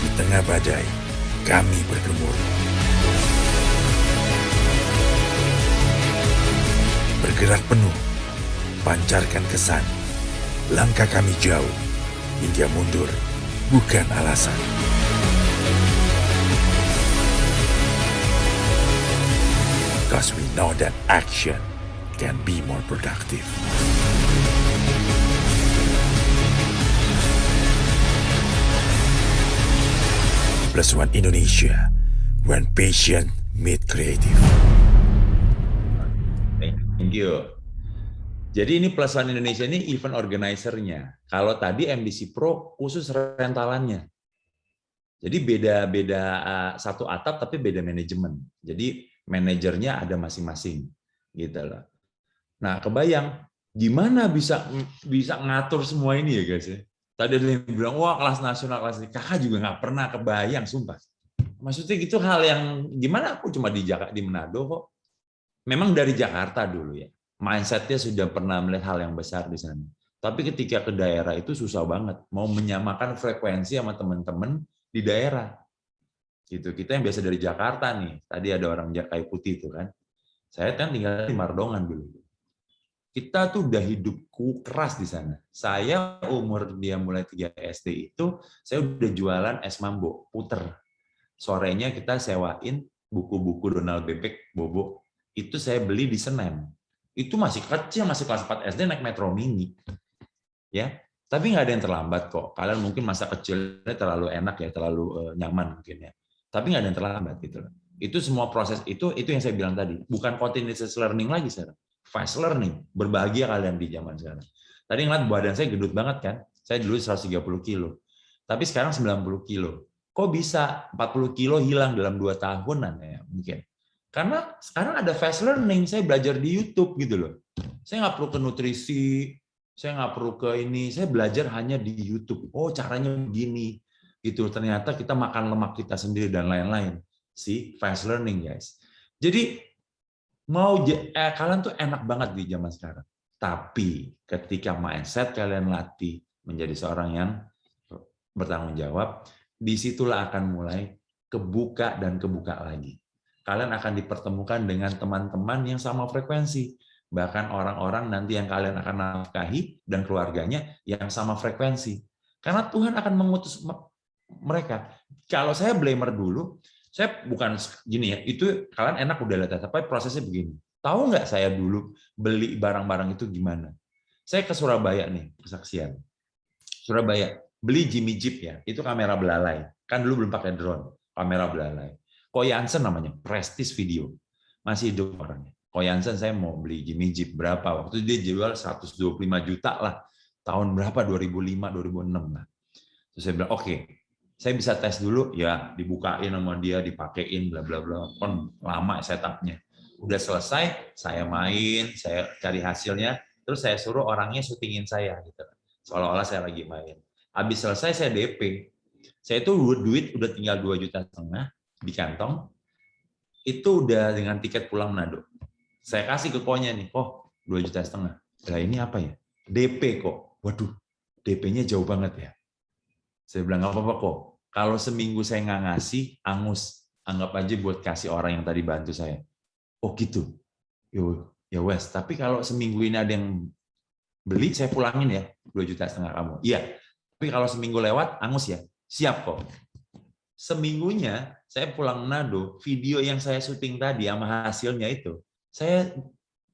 Di tengah badai, kami bergemuruh. Bergerak penuh, pancarkan kesan. Langkah kami jauh, hingga mundur bukan alasan. Because we know that action can be more productive. +1 Indonesia, when passion meet creative. Thank you. Jadi ini +1 Indonesia ini event organizer-nya. Kalau tadi MDC Pro khusus rentalannya. Jadi beda satu atap tapi beda manajemen. Jadi manajernya ada masing-masing gitu loh. Nah, kebayang gimana bisa ngatur semua ini ya guys ya. Tadi ada yang bilang, wah kelas nasional, kelas ini. Kakak juga nggak pernah kebayang, sumpah. Maksudnya gitu hal yang gimana, aku cuma di Manado kok. Memang dari Jakarta dulu ya. Mindset-nya sudah pernah melihat hal yang besar di sana. Tapi ketika ke daerah itu susah banget. Mau menyamakan frekuensi sama teman-teman di daerah. Gitu. Kita yang biasa dari Jakarta nih. Tadi ada orang kayu putih itu kan. Saya kan tinggal di Mardongan dulu. Kita tuh udah hidupku keras di sana. Saya umur dia mulai 3 SD itu, saya udah jualan es mambo, puter. Sorenya kita sewain buku-buku Donald Bebek, Bobo. Itu saya beli di Senen. Itu masih kecil, masih kelas 4 SD naik Metro Mini. Ya, tapi nggak ada yang terlambat kok. Kalian mungkin masa kecilnya terlalu enak ya, terlalu nyaman mungkin ya. Tapi nggak ada yang terlambat gitu loh. Itu semua proses itu yang saya bilang tadi. Bukan continuous learning lagi sekarang. Fast learning. Berbahagia kalian di zaman sekarang. Tadi ngeliat badan saya gedut banget kan. Saya dulu 130 kilo. Tapi sekarang 90 kilo. Kok bisa 40 kilo hilang dalam 2 tahunan ya mungkin. Karena sekarang ada fast learning, saya belajar di YouTube gitu loh. Saya nggak perlu ke nutrisi, saya nggak perlu ke ini, saya belajar hanya di YouTube. Oh caranya begini, gitu. Ternyata kita makan lemak kita sendiri dan lain-lain. Si fast learning guys. Jadi kalian tuh enak banget di zaman sekarang. Tapi ketika mindset kalian latih menjadi seorang yang bertanggung jawab, disitulah akan mulai kebuka dan kebuka lagi. Kalian akan dipertemukan dengan teman-teman yang sama frekuensi. Bahkan orang-orang nanti yang kalian akan nafkahi dan keluarganya yang sama frekuensi. Karena Tuhan akan mengutus mereka. Kalau saya blamer dulu, saya bukan gini ya, itu kalian enak udah lihat, tapi prosesnya begini. Tahu nggak saya dulu beli barang-barang itu gimana? Saya ke Surabaya nih, kesaksian. Surabaya, beli Jimmy Jeep ya, itu kamera belalai. Kan dulu belum pakai drone, kamera belalai. Ko Jansen namanya, Prestige Video. Masih hidup orangnya. Ko Jansen saya mau beli Jimmy Jeep berapa? Waktu dia jual 125 juta lah. Tahun berapa? 2005, 2006 lah. Terus saya bilang, oke, saya bisa tes dulu, ya dibukain sama dia, dipakein, bla bla bla. Kan lama setupnya. Udah selesai, saya main, saya cari hasilnya, terus saya suruh orangnya syutingin saya gitu. Seolah-olah saya lagi main. Habis selesai saya DP. Saya itu duit udah tinggal 2,5 juta di kantong. Itu udah dengan tiket pulang Manado. Saya kasih ke konya nih, 2,5 juta. Lah ini apa ya? DP kok. Waduh, DP-nya jauh banget ya. Saya bilang nggak apa-apa kok. Kalau seminggu saya nggak ngasih, angus. Anggap aja buat kasih orang yang tadi bantu saya. Oh gitu. Ya wes. Tapi kalau seminggu ini ada yang beli, saya pulangin ya 2,5 juta kamu. Iya. Tapi kalau seminggu lewat, angus ya. Siap kok. Seminggunya saya pulang Manado, video yang saya syuting tadi sama hasilnya itu, saya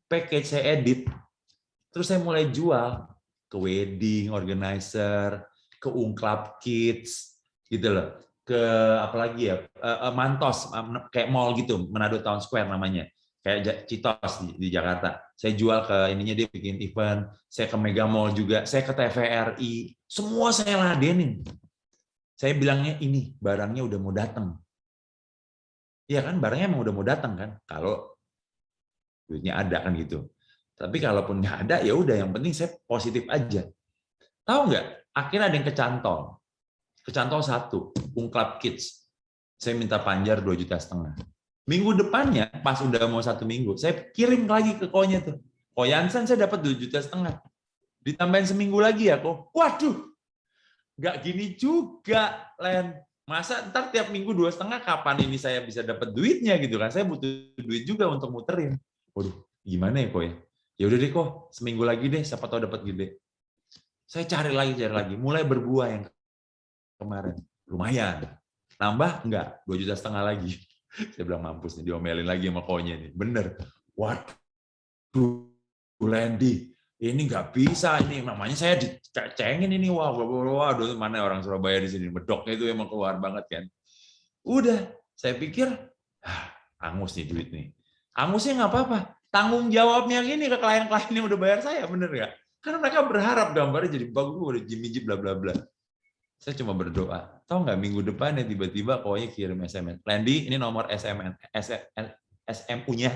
package, saya edit. Terus saya mulai jual ke wedding organizer, ke Ungklap Kids, gitu loh. Ke apa lagi ya, Mantos, kayak mall gitu, Manado Town Square namanya. kayak Citos di Jakarta. Saya jual ke ininya, dia bikin event. Saya ke Mega Mall juga. Saya ke TVRI. Semua saya ladenin. Saya bilangnya ini barangnya udah mau datang. Iya kan, barangnya emang udah mau datang kan. Kalau duitnya ada kan gitu. Tapi kalaupun nggak ada ya udah, yang penting saya positif aja. Tahu nggak? Akhirnya ada yang kecantol. Kecantol 1, Ungklap Kids. Saya minta panjar 2,5 juta. Minggu depannya pas udah mau 1 minggu, saya kirim lagi ke Konya tuh. Ko Yansan saya dapat 2,5 juta. Ditambahin seminggu lagi ya kok. Waduh, nggak gini juga, Len. Masa ntar tiap minggu 2,5, kapan ini saya bisa dapat duitnya gitu kan? Saya butuh duit juga untuk muterin. Waduh, gimana ya kok ya? Ya udah deh kok, seminggu lagi deh, siapa tahu dapat gede. Saya cari lagi, mulai berbuah yang kemarin. Lumayan. Nambah enggak? 2,5 juta lagi. Saya bilang mampus nih, diomelin lagi sama Konya nih. Bener. Waduh, Lendi, ini nggak bisa ini, namanya saya dicengin ini, waduh, mana orang Surabaya di sini, medoknya itu emang keluar banget kan. Udah, saya pikir, angus nih duit nih. Angusnya nggak apa-apa, tanggung jawabnya gini ke klien-klien yang udah bayar saya, bener nggak? Karena mereka berharap gambarnya jadi bagus, udah jimmy bla bla bla. Saya cuma berdoa, tahu nggak minggu depan ya tiba-tiba Konya kirim SMS, Lendi, ini nomor SMU-nya,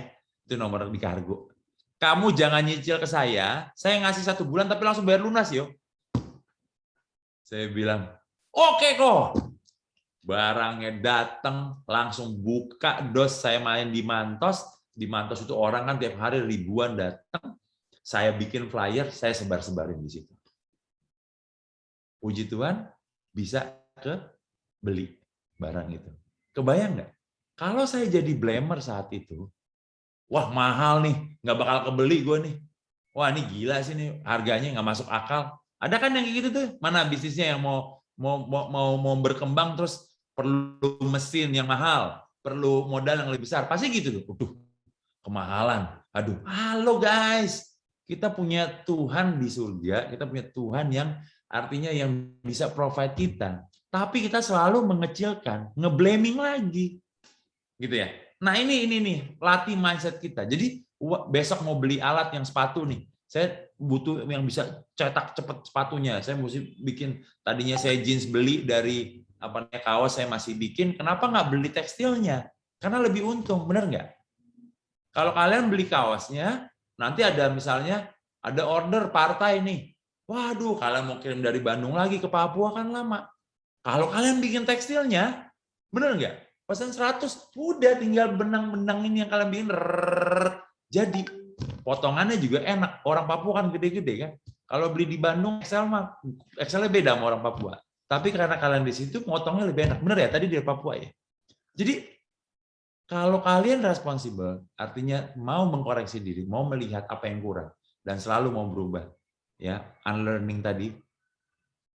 itu nomor di kargo. Kamu jangan nyicil ke saya ngasih 1 bulan tapi langsung bayar lunas yo. Saya bilang, oke kok. Barangnya datang, langsung buka dos, saya main di Mantos itu orang kan tiap hari ribuan datang. Saya bikin flyer, saya sebar-sebarin di situ. Puji Tuhan, bisa beli barang itu. Kebayang nggak? Kalau saya jadi blamer saat itu, wah mahal nih, nggak bakal kebeli gue nih. Wah ini gila sih nih, harganya nggak masuk akal. Ada kan yang kayak gitu tuh, mana bisnisnya yang mau berkembang terus perlu mesin yang mahal, perlu modal yang lebih besar, pasti gitu tuh. Waduh, kemahalan. Aduh, halo guys, kita punya Tuhan di surga, kita punya Tuhan yang artinya yang bisa provide kita. Tapi kita selalu mengecilkan, ngeblaming lagi, gitu ya. Nah ini nih, latih mindset kita. Jadi besok mau beli alat yang sepatu nih, saya butuh yang bisa cetak cepat sepatunya. Saya mesti bikin, tadinya saya jeans beli dari kaos saya masih bikin. Kenapa nggak beli tekstilnya? Karena lebih untung, bener nggak? Kalau kalian beli kaosnya, nanti ada misalnya ada order partai nih. Waduh, kalian mau kirim dari Bandung lagi ke Papua kan lama. Kalau kalian bikin tekstilnya, bener nggak? Pesan 100, udah tinggal benang-benang ini yang kalian bikin. Jadi, potongannya juga enak. Orang Papua kan gede-gede kan. Kalau beli di Bandung, Excelnya beda sama orang Papua. Tapi karena kalian di situ, potongnya lebih enak. Bener ya, tadi dari Papua ya. Jadi, kalau kalian responsibel, artinya mau mengkoreksi diri, mau melihat apa yang kurang, dan selalu mau berubah. Ya, unlearning tadi,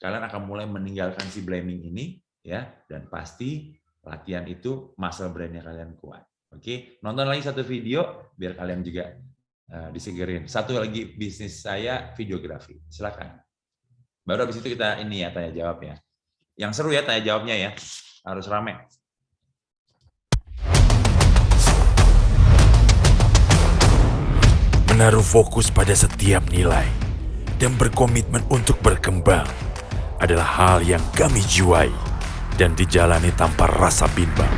kalian akan mulai meninggalkan si blaming ini, ya, dan pasti latihan itu muscle brain-nya kalian kuat. Oke, nonton lagi satu video biar kalian juga disegerin. Satu lagi bisnis saya videografi. Silakan. Baru habis itu kita ini ya tanya jawab ya. Yang seru ya tanya jawabnya ya. Harus rame. Menaruh fokus pada setiap nilai dan berkomitmen untuk berkembang adalah hal yang kami jiwai dan dijalani tanpa rasa bimbang.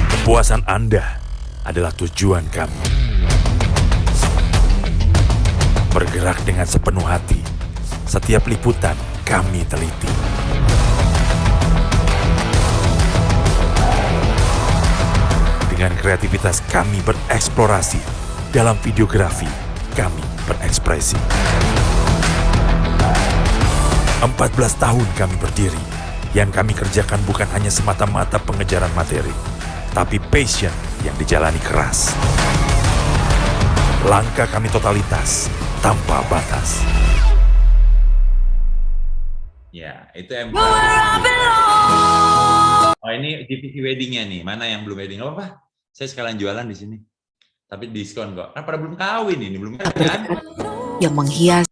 Kepuasan Anda adalah tujuan kami. Bergerak dengan sepenuh hati, setiap liputan kami teliti. Dengan kreativitas kami bereksplorasi, dalam videografi kami berekspresi. 14 tahun kami berdiri, yang kami kerjakan bukan hanya semata-mata pengejaran materi, tapi passion yang dijalani keras. Langkah kami totalitas, tanpa batas. Ya, itu MK. Oh ini divisi weddingnya nih, mana yang belum wedding? Apa? Saya sekalian jualan di sini, tapi diskon kok. Kan pada belum kawin ini, belum kan? Yang menghias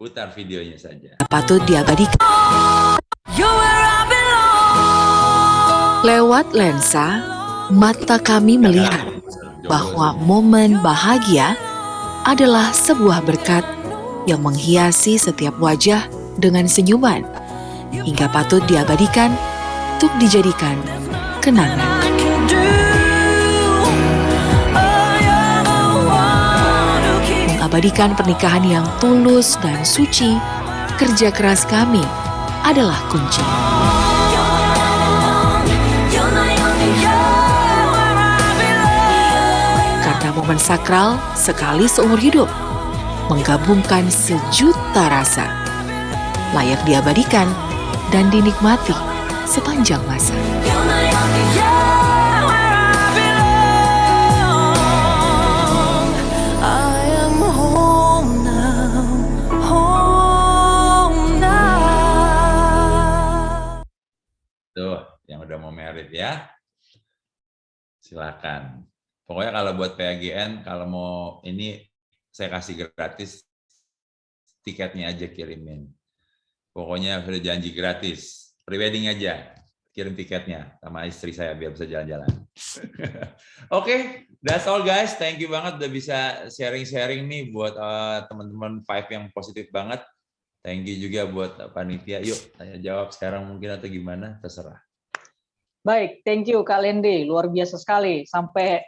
Putar videonya saja. patut diabadikan. Lewat lensa Mata kami melihat bahwa momen bahagia adalah sebuah berkat yang menghiasi setiap wajah dengan senyuman hingga patut diabadikan untuk dijadikan kenangan. Mengabadikan pernikahan yang tulus dan suci, kerja keras kami adalah kunci. Karena momen sakral sekali seumur hidup, menggabungkan sejuta rasa, layak diabadikan dan dinikmati sepanjang masa. Tuh, yang udah mau merit ya, silakan. Pokoknya kalau buat PAGN, kalau mau ini saya kasih gratis, tiketnya aja kirimin. Pokoknya sudah janji gratis, prewedding aja, kirim tiketnya sama istri saya biar bisa jalan-jalan. Oke, that's all guys. Thank you banget udah bisa sharing-sharing nih buat teman-teman Five yang positif banget. Thank you juga buat panitia. Yuk, tanya jawab sekarang mungkin atau gimana, terserah. Baik, thank you Kak Lendi, luar biasa sekali. Sampai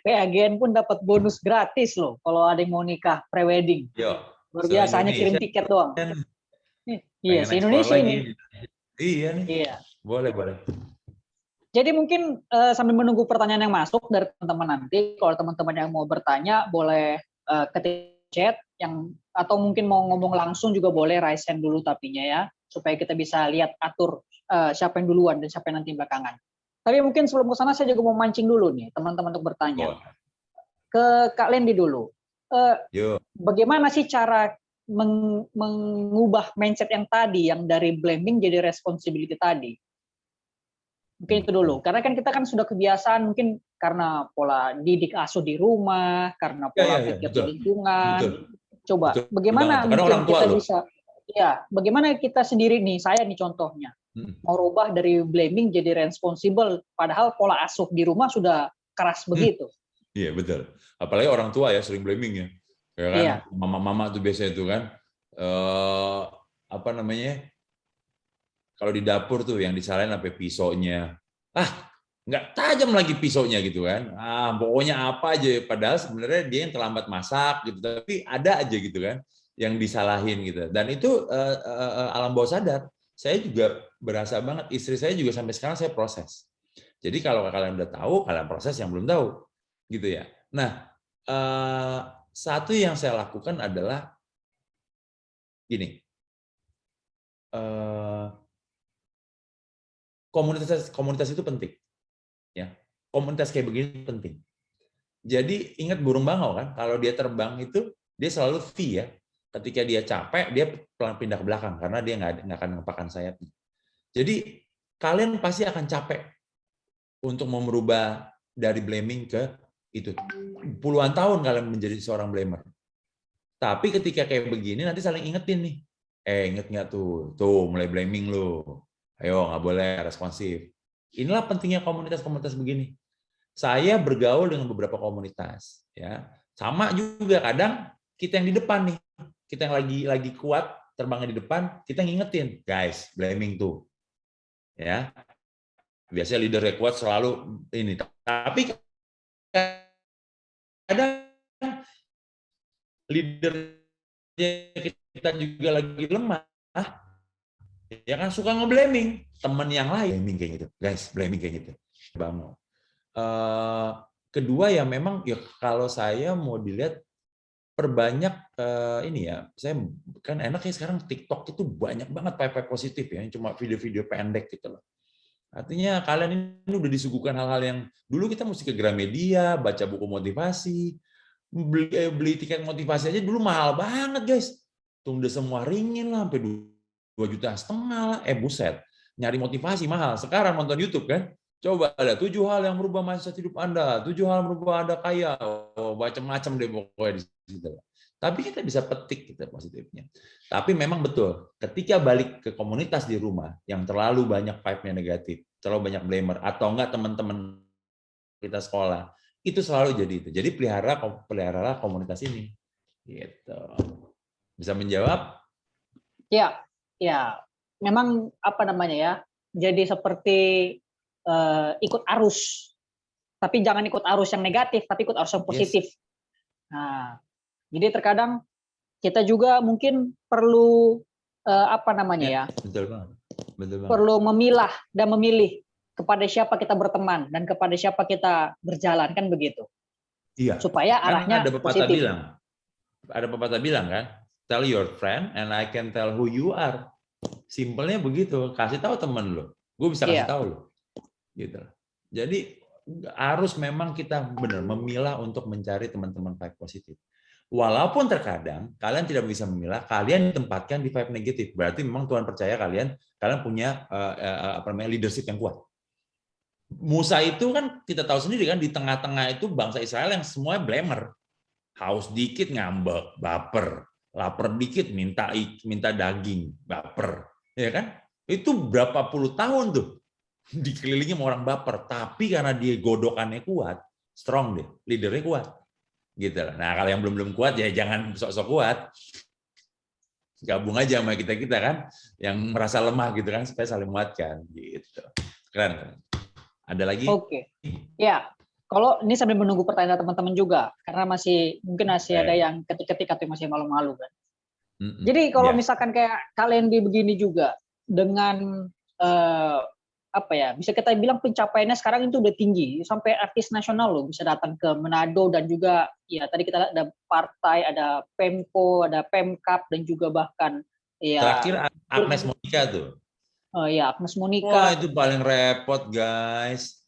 PAGN pun dapat bonus gratis loh kalau ada yang mau nikah prewedding. Yuk, Luar biasa, hanya kirim tiket doang. Iya, se-Indonesia ini. Iya nih. Iya. Boleh. Jadi mungkin sambil menunggu pertanyaan yang masuk dari teman-teman nanti, kalau teman-teman yang mau bertanya boleh ketik chat atau mungkin mau ngomong langsung juga boleh, raise hand dulu tapinya ya, supaya kita bisa lihat atur siapa yang duluan dan siapa yang nanti belakangan. Tapi mungkin sebelum ke sana saya juga mau mancing dulu nih teman-teman untuk bertanya. Ke Kak Lendi dulu. Bagaimana sih cara mengubah mindset yang tadi, yang dari blaming jadi responsibility tadi? Mungkin itu dulu. Karena kan kita kan sudah kebiasaan mungkin karena pola didik asuh di rumah, karena pola pikir di lingkungan. Coba bagaimana mungkin kita bisa, bagaimana kita sendiri nih, saya nih contohnya, mau rubah dari blaming jadi responsible, padahal pola asuh di rumah sudah keras begitu. Iya betul. Apalagi orang tua ya sering blaming ya. Ya kan, mama-mama tuh biasanya itu kan, apa namanya, kalau di dapur tuh yang disalahin sampai pisaunya, nggak tajam lagi pisaunya gitu kan, pokoknya apa aja, padahal sebenarnya dia yang terlambat masak gitu, tapi ada aja gitu kan, yang disalahin gitu. Dan itu alam bawah sadar, saya juga berasa banget, istri saya juga sampai sekarang saya proses. Jadi kalau kalian udah tahu, kalian proses yang belum tahu, gitu ya. Nah, satu yang saya lakukan adalah gini, komunitas itu penting, ya. Komunitas kayak begini penting. Jadi ingat burung bangau kan, kalau dia terbang itu dia selalu V ya. Ketika dia capek, dia pindah ke belakang karena dia nggak akan ngepakkan sayapnya. Jadi kalian pasti akan capek untuk merubah dari blaming ke itu. Puluhan tahun kalian menjadi seorang blamer. Tapi ketika kayak begini nanti saling ingetin nih. Inget nggak tuh mulai blaming lu. Ayo nggak boleh responsif. Inilah pentingnya komunitas-komunitas begini. Saya bergaul dengan beberapa komunitas, ya. Sama juga kadang kita yang di depan nih, kita yang lagi kuat terbangnya di depan, kita ngingetin, guys, blaming tuh, ya. Biasanya leader yang kuat selalu ini, tapi kadang leadernya kita juga lagi lemah, ya kan suka nge-blaming teman yang lain, blaming kayak gitu, guys, blaming kayak gitu, bangun. Kedua ya memang ya kalau saya mau dilihat perbanyak ini ya, saya kan enak ya sekarang TikTok itu banyak banget vibe positif ya, cuma video-video pendek gitu loh. Artinya kalian ini udah disuguhkan hal-hal yang dulu kita mesti ke Gramedia, baca buku motivasi, beli tiket motivasi aja dulu mahal banget guys. Tuh udah semua ringin lah sampai 2,5 juta lah. Buset, nyari motivasi mahal. Sekarang nonton YouTube kan, coba ada 7 hal yang merubah mindset hidup Anda, 7 hal merubah Anda kaya, macam-macam deh pokoknya di situ. Tapi kita bisa petik kita positifnya. Tapi memang betul, ketika balik ke komunitas di rumah yang terlalu banyak vibe-nya negatif, terlalu banyak blamer, atau enggak teman-teman kita sekolah. Itu selalu jadi itu. Jadi peliharalah komunitas ini. Gitu. Bisa menjawab? Ya, ya. Memang apa namanya ya? Jadi seperti ikut arus. Tapi jangan ikut arus yang negatif, tapi ikut arus yang positif. Yes. Nah, jadi terkadang kita juga mungkin perlu apa namanya ya? Betul banget. Betul banget. Perlu memilah dan memilih kepada siapa kita berteman dan kepada siapa kita berjalan, kan begitu. Iya. Supaya arahnya ada pepatah positif. Ada pepatah bilang kan, tell your friend and I can tell who you are. Simpelnya begitu, kasih tahu teman lo, gue bisa kasih tahu lo. Gitu. Jadi harus memang kita benar memilah untuk mencari teman-teman vibe positif. Walaupun terkadang kalian tidak bisa memilah, kalian ditempatkan di vibe negatif. Berarti memang Tuhan percaya kalian punya leadership yang kuat. Musa itu kan kita tahu sendiri kan, di tengah-tengah itu bangsa Israel yang semua blamer. Haus dikit ngambek, baper. Lapar dikit minta daging, baper. Ya kan? Itu berapa puluh tahun tuh dikelilingi sama orang baper, tapi karena dia godokannya kuat, strong deh, leadernya kuat. Gitu. Nah, kalau yang belum kuat ya jangan sok-sok kuat. Gabung aja sama kita kan yang merasa lemah gitu kan, supaya saling menguatkan gitu. Keren. Ada lagi? Oke. Ya, kalau ini sambil menunggu pertanyaan teman-teman juga, karena mungkin masih ada yang ketika tuh masih malu-malu kan. Jadi kalau misalkan kayak kalian begini juga dengan apa ya, bisa kita bilang pencapaiannya sekarang itu udah tinggi, sampai artis nasional loh bisa datang ke Manado, dan juga ya tadi kita lihat ada partai, ada Pemko, ada Pemkap, dan juga bahkan ya terakhir Agnes Monica tuh. Oh ya, Agnes Monica. Wah, itu paling repot, guys.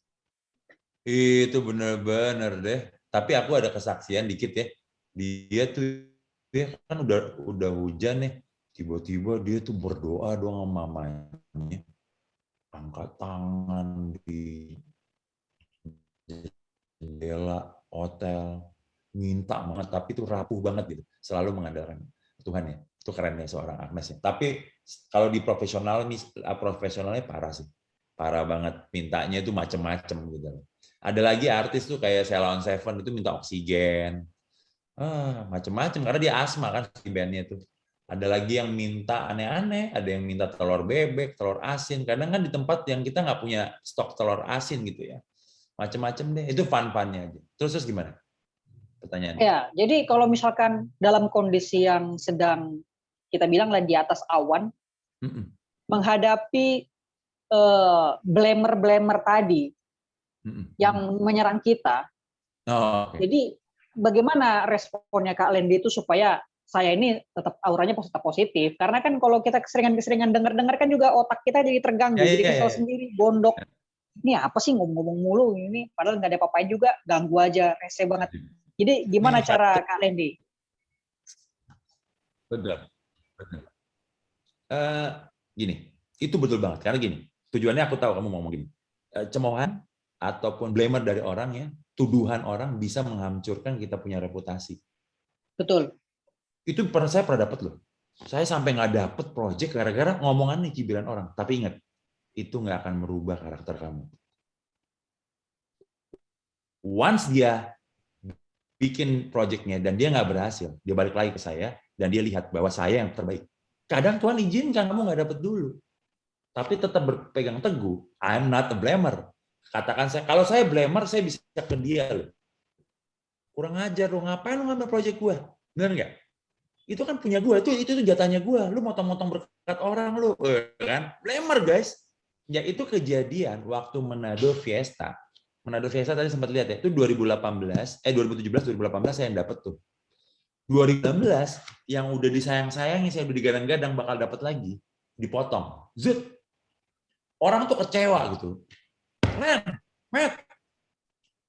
Itu bener-bener deh. Tapi aku ada kesaksian dikit ya. Dia kan udah hujan nih. Tiba-tiba dia tuh berdoa doang sama mamanya. Angkat tangan di jendela hotel, minta banget, tapi itu rapuh banget gitu. Selalu mengandalkan Tuhan ya. Itu kerennya seorang Agnes ya. Tapi kalau di profesionalnya parah sih. Parah banget. Mintanya itu macem-macem gitu. Ada lagi artis tuh kayak Sheila on Seven itu minta oksigen. Macem-macem karena dia asma kan si bandnya tuh. Ada lagi yang minta aneh-aneh, ada yang minta telur bebek, telur asin. Kadang kan di tempat yang kita nggak punya stok telur asin gitu ya. Macem-macem deh. Itu fun-funnya aja. Terus gimana? Pertanyaannya. Ya, jadi kalau misalkan dalam kondisi yang sedang kita bilang lah di atas awan, menghadapi blamer tadi yang menyerang kita. Jadi bagaimana responnya Kak Lendi itu supaya saya ini tetap auranya tetap positif? Karena kan kalau kita keseringan dengar kan juga otak kita jadi terganggu, jadi kesel sendiri, gondok. Ini apa sih ngomong mulu ini? Padahal nggak ada apa-apa juga, ganggu aja, rese banget. Jadi gimana cara Kak Lendi? Betul. Gini, itu betul banget. Karena gini, tujuannya aku tahu kamu mau ngomong gini. Cemoohan ataupun blamer dari orang ya, tuduhan orang bisa menghancurkan kita punya reputasi. Betul. Itu saya pernah dapat loh. Saya sampai nggak dapet project gara-gara ngomongan nih cibiran orang. Tapi ingat, itu nggak akan merubah karakter kamu. Once dia bikin projectnya dan dia nggak berhasil, dia balik lagi ke saya dan dia lihat bahwa saya yang terbaik. Kadang Tuhan izinkan kamu nggak dapet dulu, tapi tetap berpegang teguh. I'm not a blamer. Katakan saya, kalau saya blamer, saya bisa ke dia loh. Kurang ajar lo, ngapain lo ngambil project gue? Benar nggak? Itu kan punya gue, itu jatahnya gue. Lu motong-motong berkat orang lu, kan? Blamer guys. Ya itu kejadian waktu Manado Fiesta. Manado Fiesta tadi sempat lihat ya, itu 2017 saya yang dapat tuh. 2016 yang udah disayang-sayangi, saya udah digadang-gadang bakal dapat lagi, dipotong. Zut. Orang tuh kecewa gitu. Matt,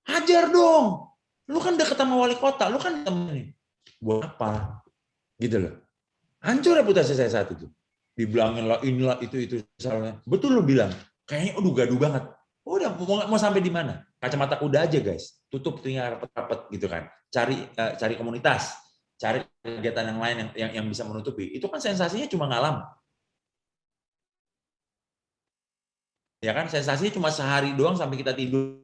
hajar dong. Lu kan deket sama wali kota, lu kan temen. Buat apa? Gitu loh. Hancur reputasi saya saat itu. Dibilangin lah inilah itu salahnya. Betul lu bilang. Kayaknya gaduh banget. Udah mau sampai di mana? Kacamata kuda aja guys. Tutup telinga rapat-rapat gitu kan. Cari komunitas, cari kegiatan yang lain yang bisa menutupi. Itu kan sensasinya cuma ngalam. Ya kan sensasinya cuma sehari doang sampai kita tidur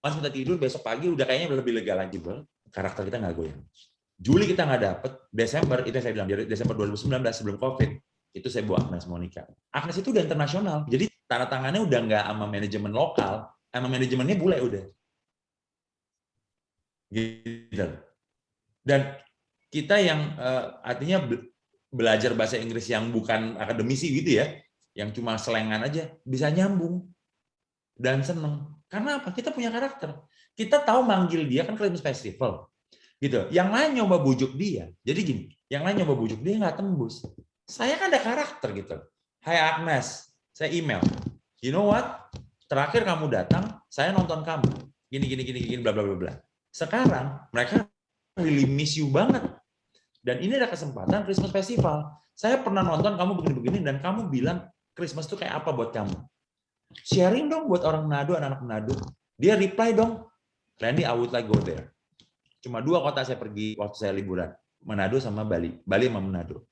Pas kita tidur, besok pagi udah kayaknya lebih lega lagi, bro. Karakter kita nggak goyang. Juli kita nggak dapet, Desember itu saya bilang, Desember 2019 sebelum COVID, itu saya bawa Agnes Monica. Agnes itu udah internasional, jadi tanda tangannya udah nggak sama manajemen lokal, sama manajemennya bule udah. Gitu. Dan kita yang artinya belajar bahasa Inggris yang bukan akademisi gitu ya, yang cuma selengan aja, bisa nyambung dan seneng. Karena apa? Kita punya karakter. Kita tahu manggil dia kan Christmas Festival, gitu. Yang lain nyoba bujuk dia. Jadi gini, yang lain nyoba bujuk dia nggak tembus. Saya kan ada karakter gitu. Hai Agnes, saya email. You know what? Terakhir kamu datang, saya nonton kamu. Gini, bla bla bla bla. Sekarang mereka really miss you banget. Dan ini ada kesempatan Christmas Festival. Saya pernah nonton kamu begini-begini dan kamu bilang Christmas itu kayak apa buat kamu? Sharing dong buat orang Manado, anak-anak Manado. Dia reply dong, Randy, I would like go there. Cuma 2 kota saya pergi waktu saya liburan, Manado sama Bali. Bali sama Manado.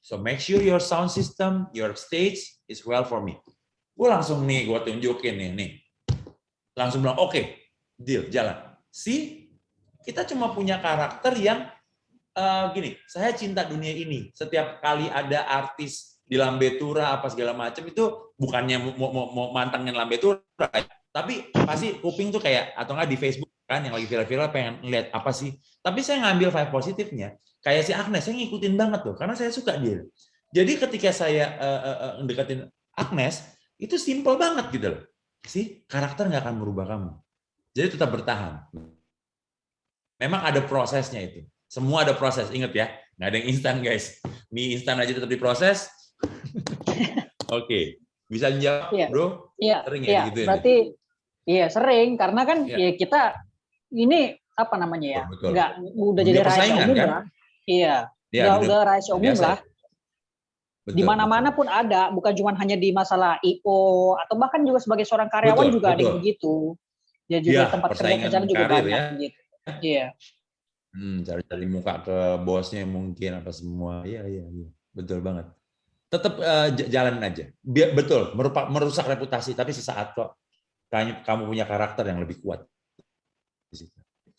So make sure your sound system, your stage is well for me. Gue langsung nih, gue tunjukin nih. Langsung bilang, oke, deal, jalan. See, kita cuma punya karakter yang gini, saya cinta dunia ini. Setiap kali ada artis di Lambe Tura apa segala macam itu bukannya mau mantengin Lambe Tura, tapi pasti kuping tuh kayak atau nggak di Facebook kan yang lagi viral-viral pengen lihat apa sih. Tapi saya ngambil vibe positifnya. Kayak si Agnes, saya ngikutin banget tuh karena saya suka dia. Jadi ketika saya mendekatin Agnes, itu simple banget gitu loh. Sih, karakter nggak akan merubah kamu. Jadi tetap bertahan. Memang ada prosesnya itu. Semua ada proses, ingat ya. Nggak ada yang instan, guys. Mie instan aja tetap diproses. Oke. Bisa jawab, bro? Iya, sering ya gitu. Berarti iya sering karena kan ya kita ini apa namanya ya? Betul. Nggak udah jadi rahasia umum kan? Lah. Iya. Udah rahasia umum biasa. Lah. Di mana-mana pun ada, bukan cuma hanya di masalah IO atau bahkan juga sebagai seorang karyawan juga ada yang begitu. Ya juga tempat kerja juga banyak ya. Gitu. Iya. Cari muka ke bosnya mungkin apa semua. Iya. Betul banget. Tetap jalanin aja. Betul, merusak reputasi, tapi sesaat kok kamu punya karakter yang lebih kuat.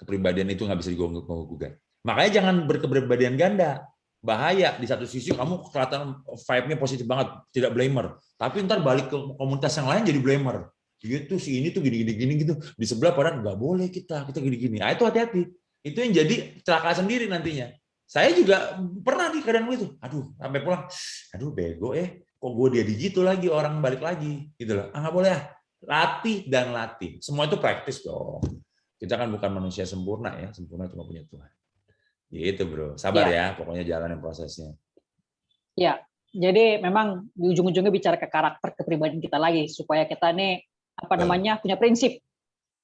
Kepribadian itu nggak bisa diganggu-gugat. Makanya jangan berkepribadian ganda. Bahaya. Di satu sisi kamu kelihatan vibe-nya positif banget, tidak blamer. Tapi ntar balik ke komunitas yang lain jadi blamer. Gitu, si ini tuh gini-gini gitu. Di sebelah padahal nggak boleh kita gini-gini. Nah, itu hati-hati. Itu yang jadi celaka sendiri nantinya. Saya juga pernah di keadaan itu. Aduh, sampai pulang. Aduh, bego kok gue dia gitu lagi, orang balik lagi. Gitu loh. Nggak boleh ya. Latih dan latih. Semua itu praktis dong. Kita kan bukan manusia sempurna ya. Sempurna cuma punya Tuhan. Gitu bro. Sabar ya. Pokoknya jalanin prosesnya. Ya. Jadi memang di ujung-ujungnya bicara ke karakter kepribadian kita lagi. Supaya kita nih, punya prinsip.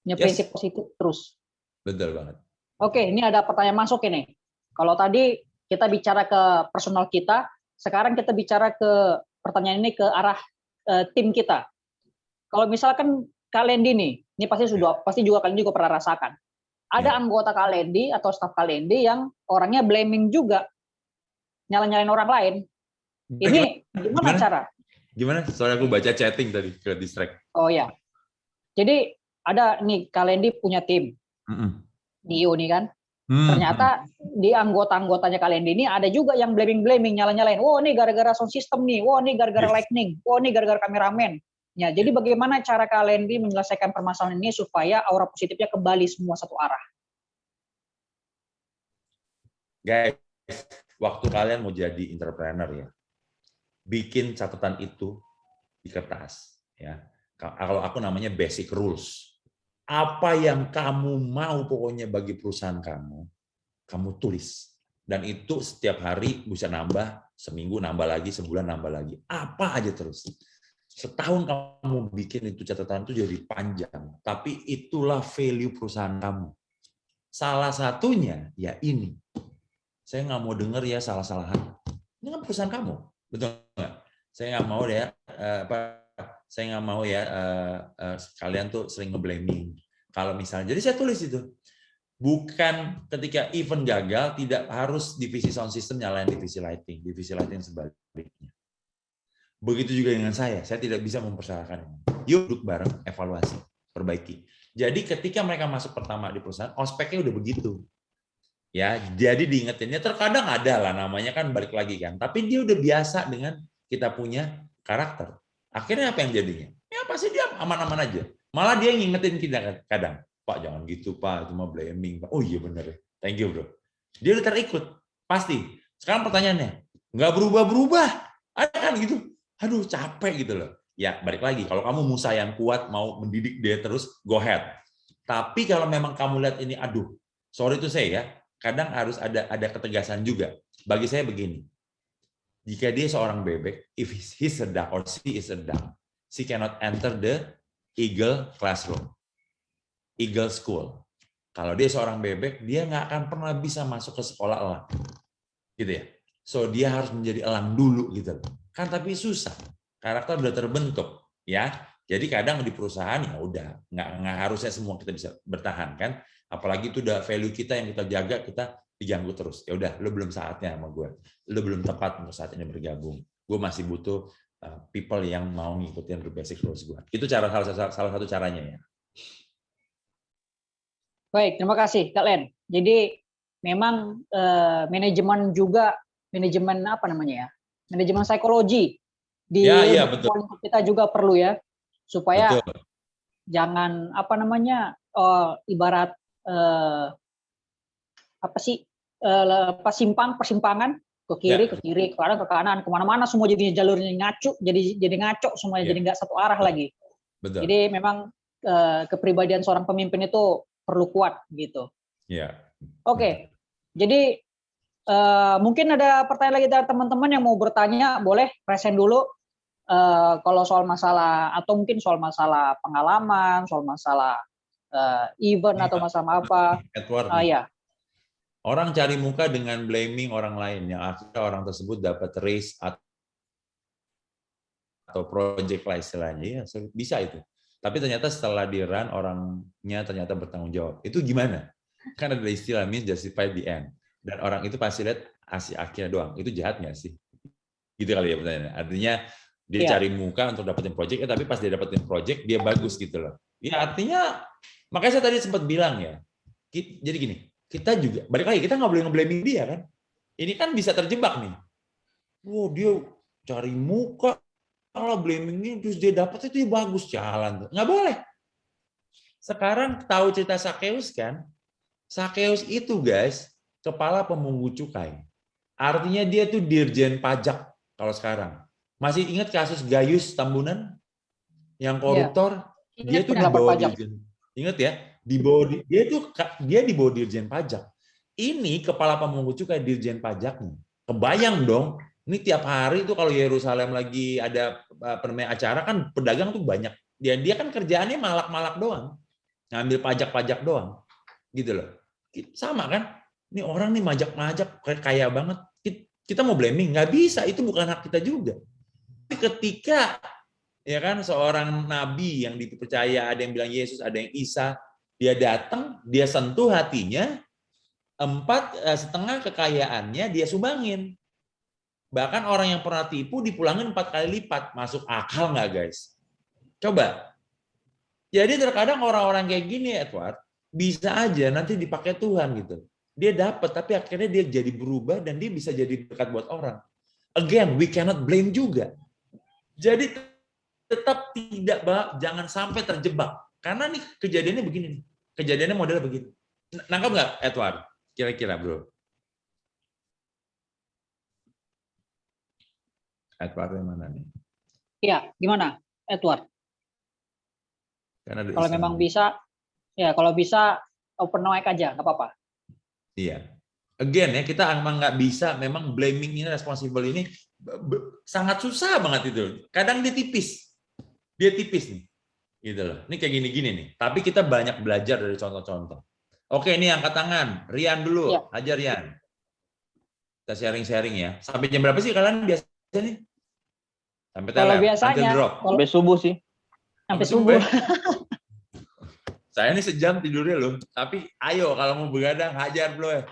Punya prinsip positif terus. Betul banget. Oke, ini ada pertanyaan masuk ini. Kalau tadi kita bicara ke personal kita, sekarang kita bicara ke pertanyaan ini ke arah tim kita. Kalau misalkan Kalendi nih, ini pasti juga kalian juga pernah rasakan. Ada anggota Kalendi atau staf Kalendi yang orangnya blaming juga, nyalain orang lain. Ini gimana cara? Gimana? Soalnya aku baca chatting tadi ke distract. Oh ya. Jadi ada nih Kalendi punya tim. Di IO nih kan. Ternyata di anggota-anggotanya Kalendi ini ada juga yang blaming, nyalain. Wah, ini gara-gara sound system nih. Wah, ini gara-gara lightning. Wah, ini gara-gara kameramen. Ya, jadi bagaimana cara Kalendi menyelesaikan permasalahan ini supaya aura positifnya kembali semua satu arah? Guys, waktu kalian mau jadi entrepreneur ya, bikin catatan itu di kertas ya. Kalau aku namanya basic rules. Apa yang kamu mau pokoknya bagi perusahaan kamu tulis. Dan itu setiap hari bisa nambah, seminggu nambah lagi, sebulan nambah lagi. Apa aja terus. Setahun kamu bikin itu catatan itu jadi panjang. Tapi itulah value perusahaan kamu. Salah satunya ya ini. Saya nggak mau dengar ya salah-salahan. Ini kan perusahaan kamu. Betul nggak? Saya nggak mau ya saya nggak mau ya kalian tuh sering ngeblaming. Kalau misalnya, jadi saya tulis itu. Bukan ketika event gagal, tidak harus divisi sound system nyalain divisi lighting sebaliknya. Begitu juga dengan saya tidak bisa mempersalahkan ini. Yuk duduk bareng, evaluasi, perbaiki. Jadi ketika mereka masuk pertama di perusahaan, ospeknya udah begitu. Ya, jadi diingetinnya terkadang ada lah namanya kan balik lagi kan. Tapi dia udah biasa dengan kita punya karakter. Akhirnya apa yang jadinya? Ya pasti dia aman-aman aja. Malah dia ngingetin kita kadang, Pak jangan gitu Pak, cuma blaming Pak. Oh iya bener ya, thank you bro. Dia udah terikut, pasti. Sekarang pertanyaannya, nggak berubah-berubah, ada kan gitu. Aduh capek gitu loh. Ya balik lagi, kalau kamu Musa yang kuat mau mendidik dia terus, go ahead. Tapi kalau memang kamu lihat ini, aduh, sorry to say ya, kadang harus ada ketegasan juga. Bagi saya begini, jika dia seorang bebek, if he's a duck or she is a duck, she cannot enter the eagle classroom, eagle school. Kalau dia seorang bebek, dia nggak akan pernah bisa masuk ke sekolah elang, gitu ya. So dia harus menjadi elang dulu, gitu. Kan tapi susah, karakter udah terbentuk, ya. Jadi kadang di perusahaan ya udah nggak harusnya semua kita bisa bertahan kan. Apalagi itu udah value kita yang kita jaga, kita diganggu terus. Ya udah, lo belum saatnya sama gue, lo belum tepat untuk saat ini bergabung. Gue masih butuh people yang mau ngikutin the basic rules gue. Itu salah satu caranya ya. Baik, terima kasih Kak Len. Jadi memang manajemen apa namanya ya? Manajemen psikologi di Ya, betul. kita juga perlu ya, supaya Betul. jangan apa namanya ibarat persimpangan ke kiri, ke kanan, ke kanan, kemana-mana semua jadinya jalurnya jadi ngaco semuanya, jadi nggak satu arah lagi. Betul. Jadi memang kepribadian seorang pemimpin itu perlu kuat gitu. Ya. Oke. Jadi mungkin ada pertanyaan lagi dari teman-teman yang mau bertanya, boleh present dulu. Kalau soal masalah atau mungkin soal masalah pengalaman, soal masalah event atau masalah apa. Edward, Ya. orang cari muka dengan blaming orang lain yang akhirnya orang tersebut dapat raise atau project lah istilahnya, ya bisa itu. Tapi ternyata setelah di-run orangnya ternyata bertanggung jawab. Itu gimana? Kan ada istilah means justify the end. Dan orang itu pasti lihat hasil akhirnya doang. Itu jahat nggak sih? Gitu kali ya pertanyaannya. Artinya dia cari muka untuk dapetin project, tapi pas dia dapetin project dia bagus gitu loh. Ya artinya makanya saya tadi sempat bilang ya. Jadi gini, kita juga balik lagi kita nggak boleh nge-blaming dia kan. Ini kan bisa terjebak nih. Wow, dia cari muka, kalau blamingnya terus dia dapat itu bagus jalan. Nggak boleh. Sekarang tahu cerita Sakeus kan? Sakeus itu guys, kepala pemungut cukai. Artinya dia tuh dirjen pajak kalau sekarang. Masih ingat kasus Gayus Tambunan yang koruptor? Ya. Dia tuh di bawah dirjen. Ingat ya? Dia di bawah dirjen pajak. Ini kepala pemungut cukai dirjen pajaknya. Kebayang dong. Ini tiap hari itu kalau Yerusalem lagi ada acara kan pedagang tuh banyak. Dia kan kerjaannya malak-malak doang. Ngambil pajak-pajak doang. Gitu loh. Sama kan? Ini orang nih majak-majak kaya banget. Kita mau blaming? Nggak bisa. Itu bukan hak kita juga. Tapi ketika ya kan seorang nabi yang dipercaya, ada yang bilang Yesus, ada yang Isa, dia datang, dia sentuh hatinya, 4,5 kekayaannya dia sumbangin. Bahkan orang yang pernah tipu dipulangin 4 kali lipat. Masuk akal nggak guys? Coba. Jadi terkadang orang-orang kayak gini Edward, bisa aja nanti dipakai Tuhan gitu. Dia dapat, tapi akhirnya dia jadi berubah dan dia bisa jadi berkat buat orang. Again, we cannot blame juga. Jadi tetap jangan sampai terjebak. Karena nih kejadiannya begini nih. Kejadiannya modelnya begini. Nangkap nggak Edward? Kira-kira bro. Edward yang mana nih? Iya, gimana Edward? Kalau memang bisa, ya kalau bisa open mic aja, nggak apa-apa. Iya. Again ya, kita emang nggak bisa, memang blaming ini, responsible ini sangat susah banget itu. Kadang dia tipis nih. Gitu loh. Ini kayak gini-gini nih. Tapi kita banyak belajar dari contoh-contoh. Oke, ini angkat tangan. Rian dulu. Ya. Ajar Rian. Kita sharing-sharing ya. Sampai jam berapa sih kalian biasanya nih? Sampai kalau biasanya sampai subuh sih. Sampai subuh. Saya ini sejam tidurnya loh. Tapi ayo kalau mau begadang hajar bro ya.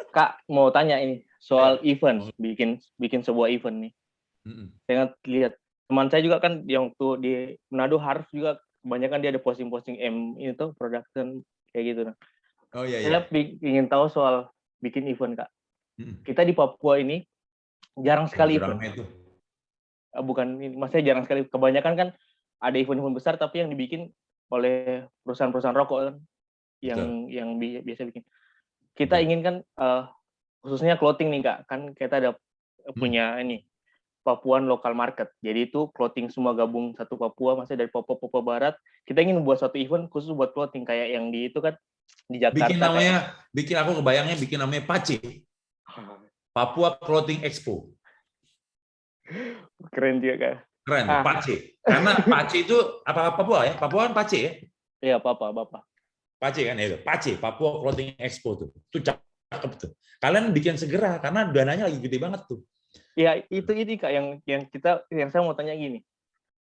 Kak mau tanya ini soal event, bikin sebuah event nih. Saya lihat teman saya juga kan yang waktu di Manado harus juga kebanyakan dia ada posting-posting ini tuh production kayak gitu. Nah. Oh iya. Saya ingin tahu soal bikin event, Kak. Kita di Papua ini jarang sekali event. Bukan, maksudnya jarang sekali. Kebanyakan kan ada event-event besar tapi yang dibikin oleh perusahaan-perusahaan rokok kan, yang biasa bikin. Kita ingin kan khususnya clothing nih, Kak. Kan kita ada punya ini Papuan local market. Jadi itu clothing semua gabung satu Papua, maksudnya dari Papua Barat. Kita ingin buat satu event khusus buat clothing kayak yang di itu kan di Jakarta. Aku kebayangnya bikin namanya PACE. Papua Clothing Expo. Keren juga, Kak. Keren, PACE. Karena PACE itu apa Papua ya? Papua kan PACE ya? Iya, Bapak. PACE kan ya, PACE, Papua Clothing Expo tuh. Itu cakep tuh. Kalian bikin segera karena dananya lagi gede banget tuh. Ya, itu ini Kak yang saya mau tanya gini.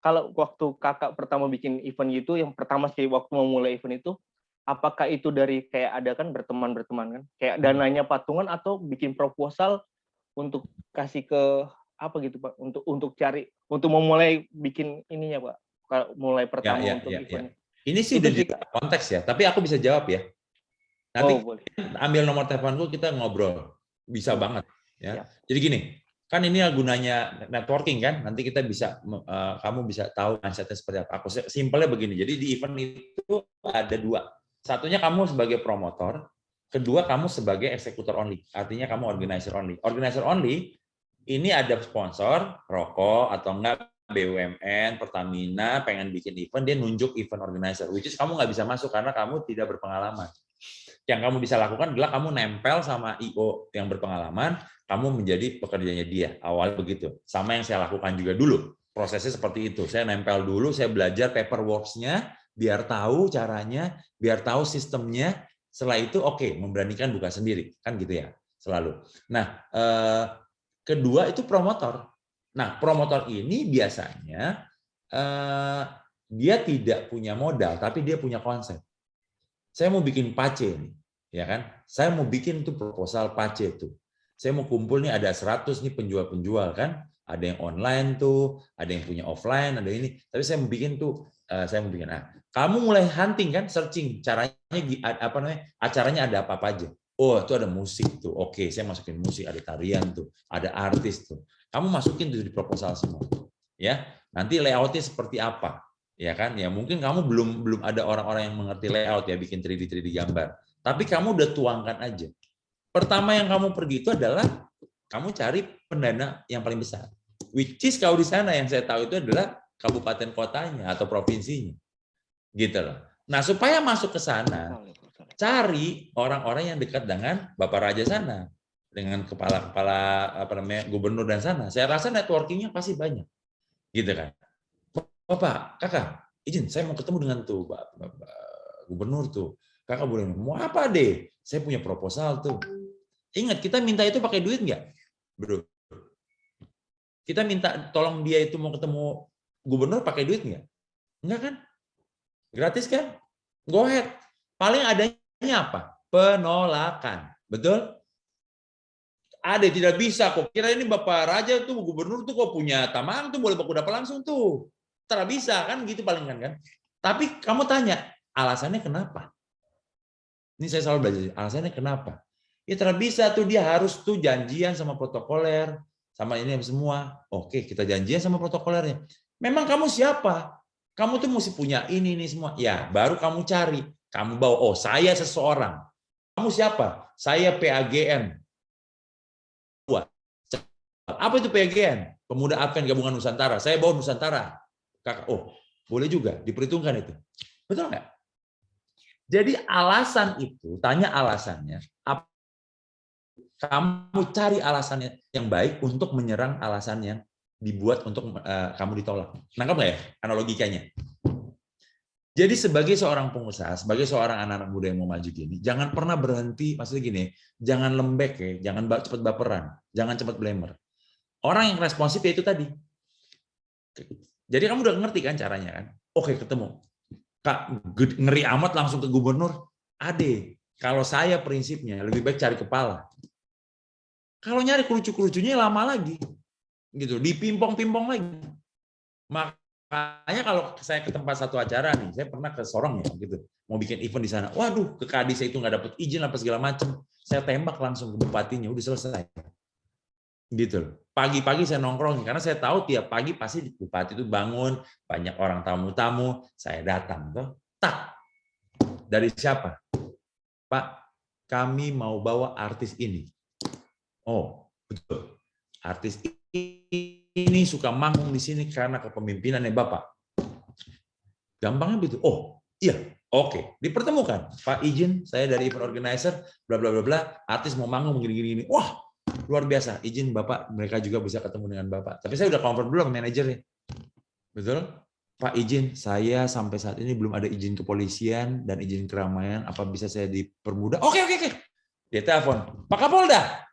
Kalau waktu Kakak pertama bikin event gitu, yang pertama sih waktu mau mulai event itu, apakah itu dari kayak ada kan berteman kan? Kayak dananya patungan atau bikin proposal untuk kasih ke apa gitu Pak? Untuk cari untuk memulai bikin ininya Pak. Kalau mulai pertama untuk event. Ini sih udah di konteks ya, tapi aku bisa jawab ya. Nanti ambil nomor teleponku kita ngobrol. Bisa banget ya. Jadi gini, kan ini gunanya networking kan, nanti kita bisa kamu bisa tahu mindsetnya seperti apa. Aku simpelnya begini, jadi di event itu ada dua. Satunya kamu sebagai promotor, kedua kamu sebagai eksekutor only, artinya kamu organizer only. Organizer only ini ada sponsor, rokok atau enggak BUMN, Pertamina pengen bikin event, dia nunjuk event organizer, which is kamu nggak bisa masuk karena kamu tidak berpengalaman. Yang kamu bisa lakukan adalah kamu nempel sama IO yang berpengalaman, kamu menjadi pekerjanya dia. Awal begitu. Sama yang saya lakukan juga dulu. Prosesnya seperti itu. Saya nempel dulu, saya belajar paperwork-nya, biar tahu caranya, biar tahu sistemnya. Setelah itu, oke, memberanikan buka sendiri. Kan gitu ya, selalu. Nah, kedua itu promotor. Nah, promotor ini biasanya dia tidak punya modal, tapi dia punya konsep. Saya mau bikin PACE nih, ya kan? Saya mau bikin tuh proposal PACE tuh. Saya mau kumpul nih ada 100 nih penjual-penjual kan, ada yang online tuh, ada yang punya offline, ada ini. Tapi saya mau bikin tuh, kamu mulai hunting kan, searching caranya apa namanya, acaranya ada apa aja. Oh, itu ada musik tuh. Oke, saya masukin musik, ada tarian tuh, ada artis tuh. Kamu masukin tuh di proposal semua. Ya, nanti layoutnya seperti apa? Ya kan, ya mungkin kamu belum ada orang-orang yang mengerti layout ya, bikin 3D gambar. Tapi kamu udah tuangkan aja. Pertama yang kamu pergi itu adalah kamu cari pendana yang paling besar. Which is kalau di sana yang saya tahu itu adalah kabupaten kotanya atau provinsinya. Gitu loh. Nah, supaya masuk ke sana, cari orang-orang yang dekat dengan Bapak Raja sana, dengan kepala gubernur dan sana. Saya rasa networking-nya pasti banyak. Gitu kan. Bapak, Kakak, izin saya mau ketemu dengan tuh Bapak gubernur tuh. Kakak boleh mau apa deh? Saya punya proposal tuh. Ingat, kita minta itu pakai duit nggak, bro? Kita minta tolong dia itu mau ketemu gubernur pakai duit nggak? Enggak kan? Gratis kan? Go ahead. Paling adanya apa? Penolakan. Betul? Ada tidak bisa kok. Kira ini Bapak Raja tuh gubernur tuh kok punya tamang tuh boleh baku dapat langsung tuh. Tak bisa kan gitu paling kan. Tapi kamu tanya, alasannya kenapa? Ini saya selalu belajar, alasannya kenapa? Ya tidak bisa tuh, dia harus tuh janjian sama protokoler, sama ini semua. Oke, kita janjian sama protokolernya. Memang kamu siapa? Kamu tuh mesti punya ini semua. Ya, baru kamu cari. Kamu bawa, oh saya seseorang. Kamu siapa? Saya PAGN. Apa itu PAGN? Pemuda Advent Gabungan Nusantara. Saya bawa Nusantara. Kakak, oh boleh juga diperhitungkan itu, betul nggak? Jadi alasan itu, tanya alasannya, kamu cari alasannya yang baik untuk menyerang alasan yang dibuat untuk kamu ditolak. Nangkap nggak ya analogikanya? Jadi sebagai seorang pengusaha, sebagai seorang anak-anak muda yang mau maju gini, jangan pernah berhenti, maksudnya gini, jangan lembek ya, jangan cepat baperan, jangan cepat blamer. Orang yang responsif ya itu tadi. Jadi kamu udah ngerti kan caranya kan? Oke, ketemu. Kak, ngeri amat langsung ke gubernur. Ade, kalau saya prinsipnya lebih baik cari kepala. Kalau nyari kerucu-kerucunya lama lagi. gitu, dipimpong-pimpong lagi. Makanya kalau saya ke tempat satu acara nih, saya pernah ke Sorong ya, gitu, mau bikin event di sana. Waduh, ke Kadis itu nggak dapat izin apa segala macam. Saya tembak langsung ke bupatinya, udah selesai. Gitu. Pagi-pagi saya nongkrong karena saya tahu tiap pagi pasti bupati itu bangun, banyak orang tamu-tamu, saya datang tuh. Tak. Dari siapa? Pak, kami mau bawa artis ini. Oh, betul. Artis ini suka manggung di sini karena kepemimpinannya Bapak. Gampangnya begitu. Oh, iya. Oke, dipertemukan. Pak izin, saya dari event organizer, bla bla bla bla, artis mau manggung gini-gini. Wah, luar biasa. Izin Bapak, mereka juga bisa ketemu dengan Bapak. Tapi saya udah confirm dulu ke manajernya. Betul? Pak izin, saya sampai saat ini belum ada izin kepolisian dan izin keramaian. Apa bisa saya dipermudah? Oke. Dia telepon, Pak Kapolda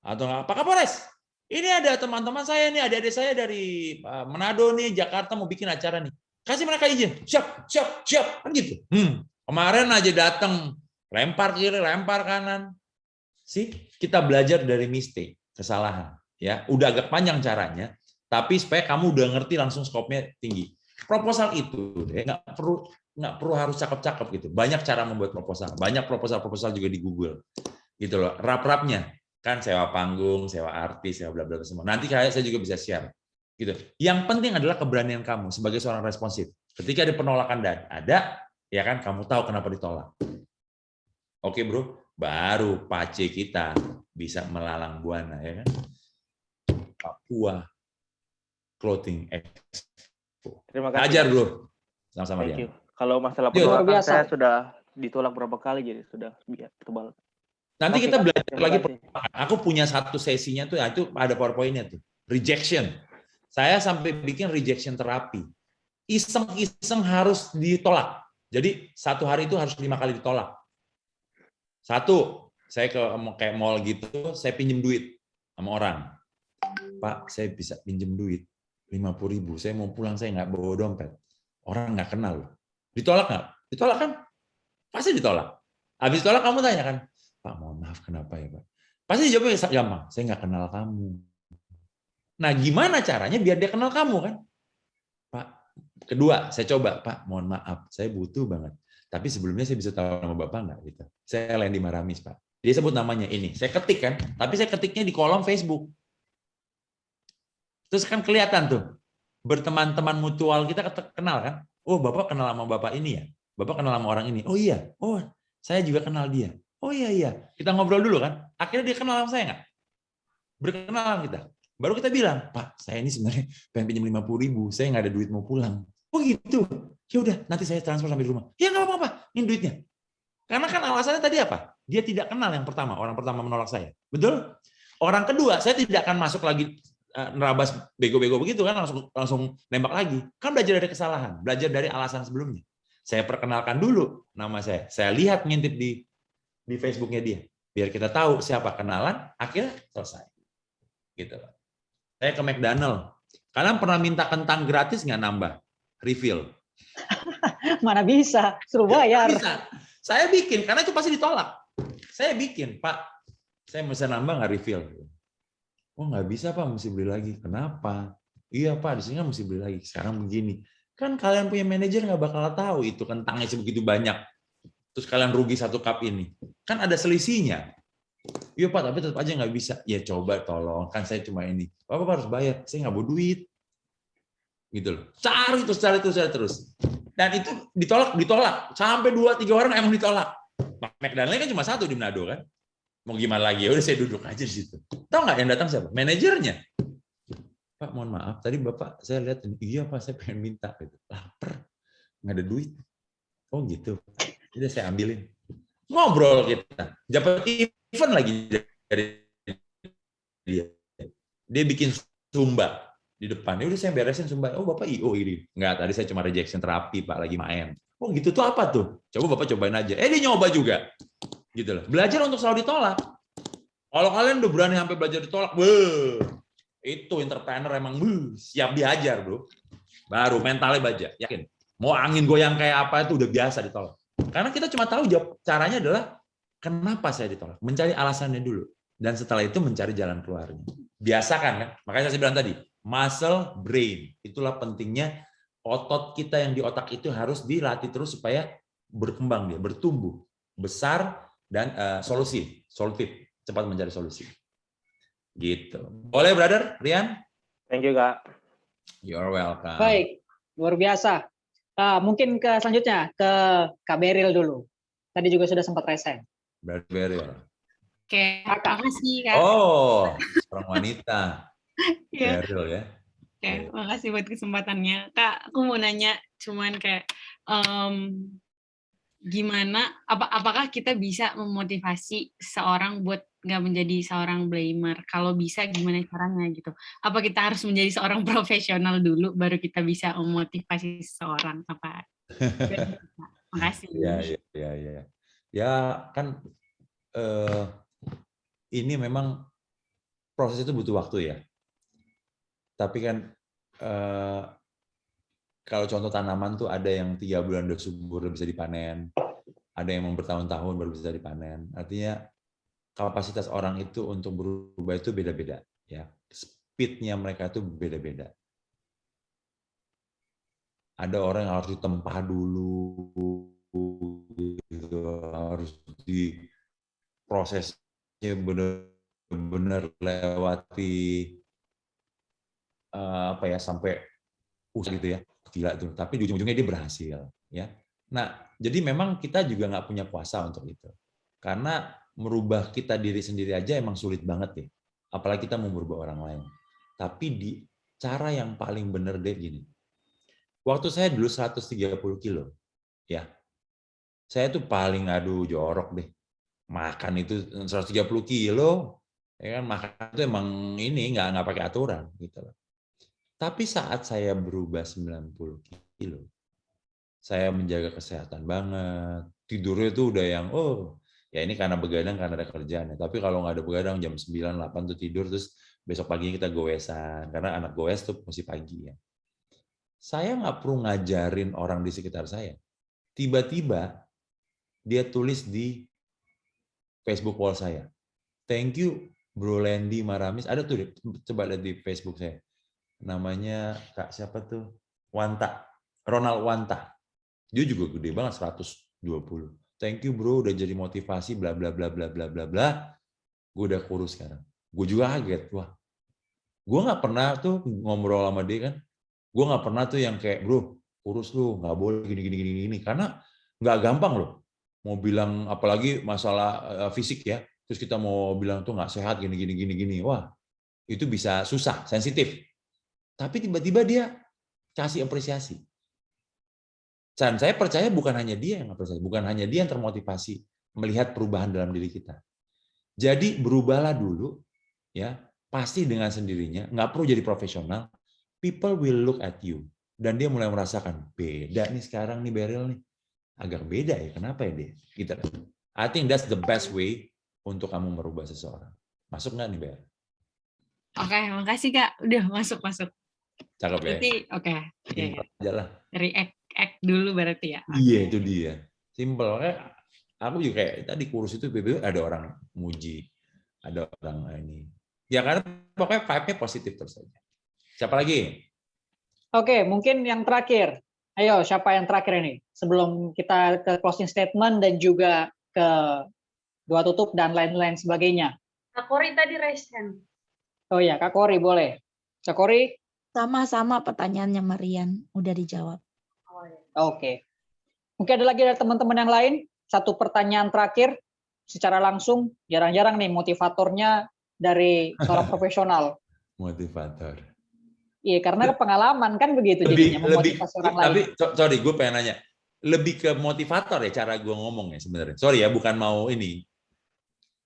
atau Pak Kapolres. Ini ada teman-teman saya nih, adik-adik saya dari Manado nih, Jakarta mau bikin acara nih. Kasih mereka izin. Siap. Kan gitu. Kemarin aja datang, lempar kiri, lempar kanan. Kita belajar dari mistake, kesalahan. Ya, udah agak panjang caranya, tapi supaya kamu udah ngerti langsung skopnya tinggi. Proposal itu nggak perlu harus cakep-cakep gitu. Banyak cara membuat proposal. Banyak proposal juga di Google. Gitu loh. Rap-rapnya kan sewa panggung, sewa artis, sewa bla bla semua. Nanti saya juga bisa share. Gitu. Yang penting adalah keberanian kamu sebagai seorang responsif. Ketika ada penolakan ada, ya kan kamu tahu kenapa ditolak. Oke, Bro. Baru pace kita bisa melalang buana, ya kan? Papua Clothing Expo. Terima kasih. Ajar, Bro. Sama-sama Thank dia. you. Kalau masalah Luar penolakan biasa. saya sudah ditolak berapa kali, jadi sudah tebal. Nanti Oke, kita belajar terima lagi. kasih. Aku punya satu sesinya tuh, itu ada PowerPoint-nya tuh. Rejection. Saya sampai bikin rejection terapi. Iseng-iseng harus ditolak. Jadi satu hari itu harus 5 kali ditolak. Satu, saya ke kayak mall gitu, saya pinjem duit sama orang. Pak, saya bisa pinjem duit 50.000. Saya mau pulang, saya nggak bawa dompet. Orang nggak kenal. Ditolak nggak? Ditolak kan? Pasti ditolak. Habis ditolak kamu tanya kan, Pak, mohon maaf kenapa ya Pak? Pasti jawabnya gampang, saya nggak kenal kamu. Nah, gimana caranya biar dia kenal kamu kan? Pak, kedua, saya coba, Pak, mohon maaf, saya butuh banget. Tapi sebelumnya saya bisa tahu nama Bapak nggak? Gitu. Saya Lendi Maramis, Pak. Dia sebut namanya ini. Saya ketik kan, tapi saya ketiknya di kolom Facebook. Terus kan kelihatan tuh, berteman-teman mutual kita kenal kan? Oh, Bapak kenal sama Bapak ini ya? Bapak kenal sama orang ini? Oh iya, oh saya juga kenal dia. Oh iya, kita ngobrol dulu kan? Akhirnya dia kenal sama saya nggak? Berkenalan kita. Baru kita bilang, Pak, saya ini sebenarnya pengen pinjam 50.000, saya nggak ada duit mau pulang. Oh gitu. Ya udah, nanti saya transfer sampai di rumah. Ya nggak apa-apa, ini duitnya. Karena kan alasannya tadi apa? Dia tidak kenal yang pertama, orang pertama menolak saya. Betul? Orang kedua, saya tidak akan masuk lagi nerabas bego-bego begitu kan, langsung nembak lagi. Kan belajar dari kesalahan, belajar dari alasan sebelumnya. Saya perkenalkan dulu nama saya. Saya lihat ngintip di Facebook-nya dia. Biar kita tahu siapa kenalan, akhirnya selesai. Gitu. Saya ke McDonald. Kalian pernah minta kentang gratis nggak nambah? Refill. Mana bisa, suruh bayar. Bisa. Saya bikin, karena itu pasti ditolak. Saya bikin, Pak, saya bisa nambah nggak refill? Oh nggak bisa Pak, mesti beli lagi. Kenapa? Iya Pak, di sini kan mesti beli lagi. Sekarang begini. Kan kalian punya manajer nggak bakal tahu itu kentangnya sebegitu banyak. Terus kalian rugi 1 cup ini. Kan ada selisihnya. Iya Pak, tapi tetap aja nggak bisa. Ya coba tolong, kan saya cuma ini. Bapak harus bayar, saya nggak bawa duit. Gitu loh. Cari terus. Dan itu ditolak. Sampai 2-3 orang emang ditolak. McDonald kan cuma 1 di Manado kan. Mau gimana lagi? Ya udah saya duduk aja di situ. Tahu nggak yang datang siapa? Manajernya. Pak, mohon maaf, tadi Bapak saya lihat, iya Pak, saya pengen minta. Lapar, nggak ada duit. Oh gitu. Jadi saya ambilin. Ngobrol kita. Dapat event lagi dari dia. Dia bikin sumba di depan. Ya udah saya beresin sumba. Oh Bapak IO ini. Enggak, tadi saya cuma rejection terapi Pak, lagi main. Oh gitu tuh apa tuh? Coba Bapak cobain aja. Dia nyoba juga. Gitu loh. Belajar untuk selalu ditolak. Kalau kalian udah berani sampai belajar ditolak, itu entrepreneur emang siap diajar, Bro. Baru mentalnya baja, yakin. Mau angin goyang kayak apa itu udah biasa ditolak. Karena kita cuma tahu caranya adalah kenapa saya ditolak. Mencari alasannya dulu. Dan setelah itu mencari jalan keluarnya. Biasakan kan? Makanya saya bilang tadi, muscle brain. Itulah pentingnya otot kita yang di otak itu harus dilatih terus supaya berkembang dia, bertumbuh, besar dan solutif, cepat mencari solusi. Gitu. Boleh, brother Rian? Thank you, Kak. You're welcome. Baik, luar biasa. Mungkin ke selanjutnya ke Kak Beril dulu. Tadi juga sudah sempat resen. Brother Beril. Oke, Kakak. makasih Kak. Oh, seorang wanita. Iya. Beril ya. Oke, makasih buat kesempatannya. Kak, aku mau nanya cuman kayak gimana, apakah kita bisa memotivasi seorang buat nggak menjadi seorang blamer? Kalau bisa, gimana caranya gitu? Apa kita harus menjadi seorang profesional dulu, baru kita bisa memotivasi seseorang? Apa? Makasih. Ya. Ya kan ini memang proses itu butuh waktu ya. Tapi kan kalau contoh tanaman tuh ada yang 3 bulan udah subur udah bisa dipanen, ada yang bertahun-tahun baru bisa dipanen. Artinya kapasitas orang itu untuk berubah itu beda-beda, ya. Speed-nya mereka itu beda-beda. Ada orang yang harus ditempa dulu, gitu. Harus diprosesnya benar-benar lewati sampai gitu ya. Gila tuh, tapi di ujung-ujungnya dia berhasil, ya. Nah, jadi memang kita juga nggak punya kuasa untuk itu, karena merubah kita diri sendiri aja emang sulit banget ya, apalagi kita mau merubah orang lain. Tapi di cara yang paling bener deh gini, waktu saya dulu 130 kilo, ya, saya tuh paling jorok deh, makan itu 130 kilo, ya kan, makan itu emang ini nggak pakai aturan gitu loh. Tapi saat saya berubah 90 kilo, saya menjaga kesehatan banget. Tidurnya itu udah yang, ya ini karena begadang, karena ada kerjaan. Tapi kalau nggak ada begadang, jam 9, 8 tuh tidur, terus besok paginya kita goesan. Karena anak goes tuh mesti pagi ya. Saya nggak perlu ngajarin orang di sekitar saya. Tiba-tiba dia tulis di Facebook wall saya. Thank you, Bro Landy Maramis. Ada tuh, coba lihat di Facebook saya. Namanya Kak siapa tuh? Ronald Wanta. Dia juga gede banget 120. Thank you bro udah jadi motivasi bla bla bla bla bla bla bla. Gue udah kurus sekarang. Gue juga kaget. Wah. Gue nggak pernah tuh ngobrol sama dia kan. Gue nggak pernah tuh yang kayak bro kurus lu nggak boleh gini karena nggak gampang loh. Mau bilang apalagi masalah fisik ya. Terus kita mau bilang tuh nggak sehat gini. Wah itu bisa susah, sensitif. Tapi tiba-tiba dia kasih apresiasi. Dan saya percaya bukan hanya dia yang apresiasi, bukan hanya dia yang termotivasi melihat perubahan dalam diri kita. Jadi berubahlah dulu, ya pasti dengan sendirinya, nggak perlu jadi profesional. People will look at you dan dia mulai merasakan beda nih sekarang nih Beril nih, agak beda ya. Kenapa ya dia? Gitu. I think that's the best way untuk kamu merubah seseorang. Masuk nggak nih Beril? Oke, makasih Kak. Udah masuk. Cakep ya. Berarti oke. Aja lah. Dari act dulu berarti ya. Iya itu dia. Simple. Aku juga kayak tadi kurus itu ada orang muji, ada orang ini. Ya karena pokoknya vibe-nya positif terus saja. Siapa lagi? Oke, mungkin yang terakhir. Ayo, siapa yang terakhir ini? Sebelum kita ke closing statement dan juga ke doa tutup dan lain-lain sebagainya. Kak Kori tadi raise hand. Oh ya, Kak Kori boleh. Kak Kori? Sama-sama pertanyaannya Marian, udah dijawab. Oke. Mungkin ada lagi dari teman-teman yang lain? Satu pertanyaan terakhir, secara langsung, jarang-jarang nih motivatornya dari seorang profesional. Motivator. Iya, karena pengalaman kan begitu jadinya memotivasi orang lain. Tapi, sorry, gue pengen nanya. Lebih ke motivator ya cara gue ngomong ya sebenarnya. Sorry ya, bukan mau ini.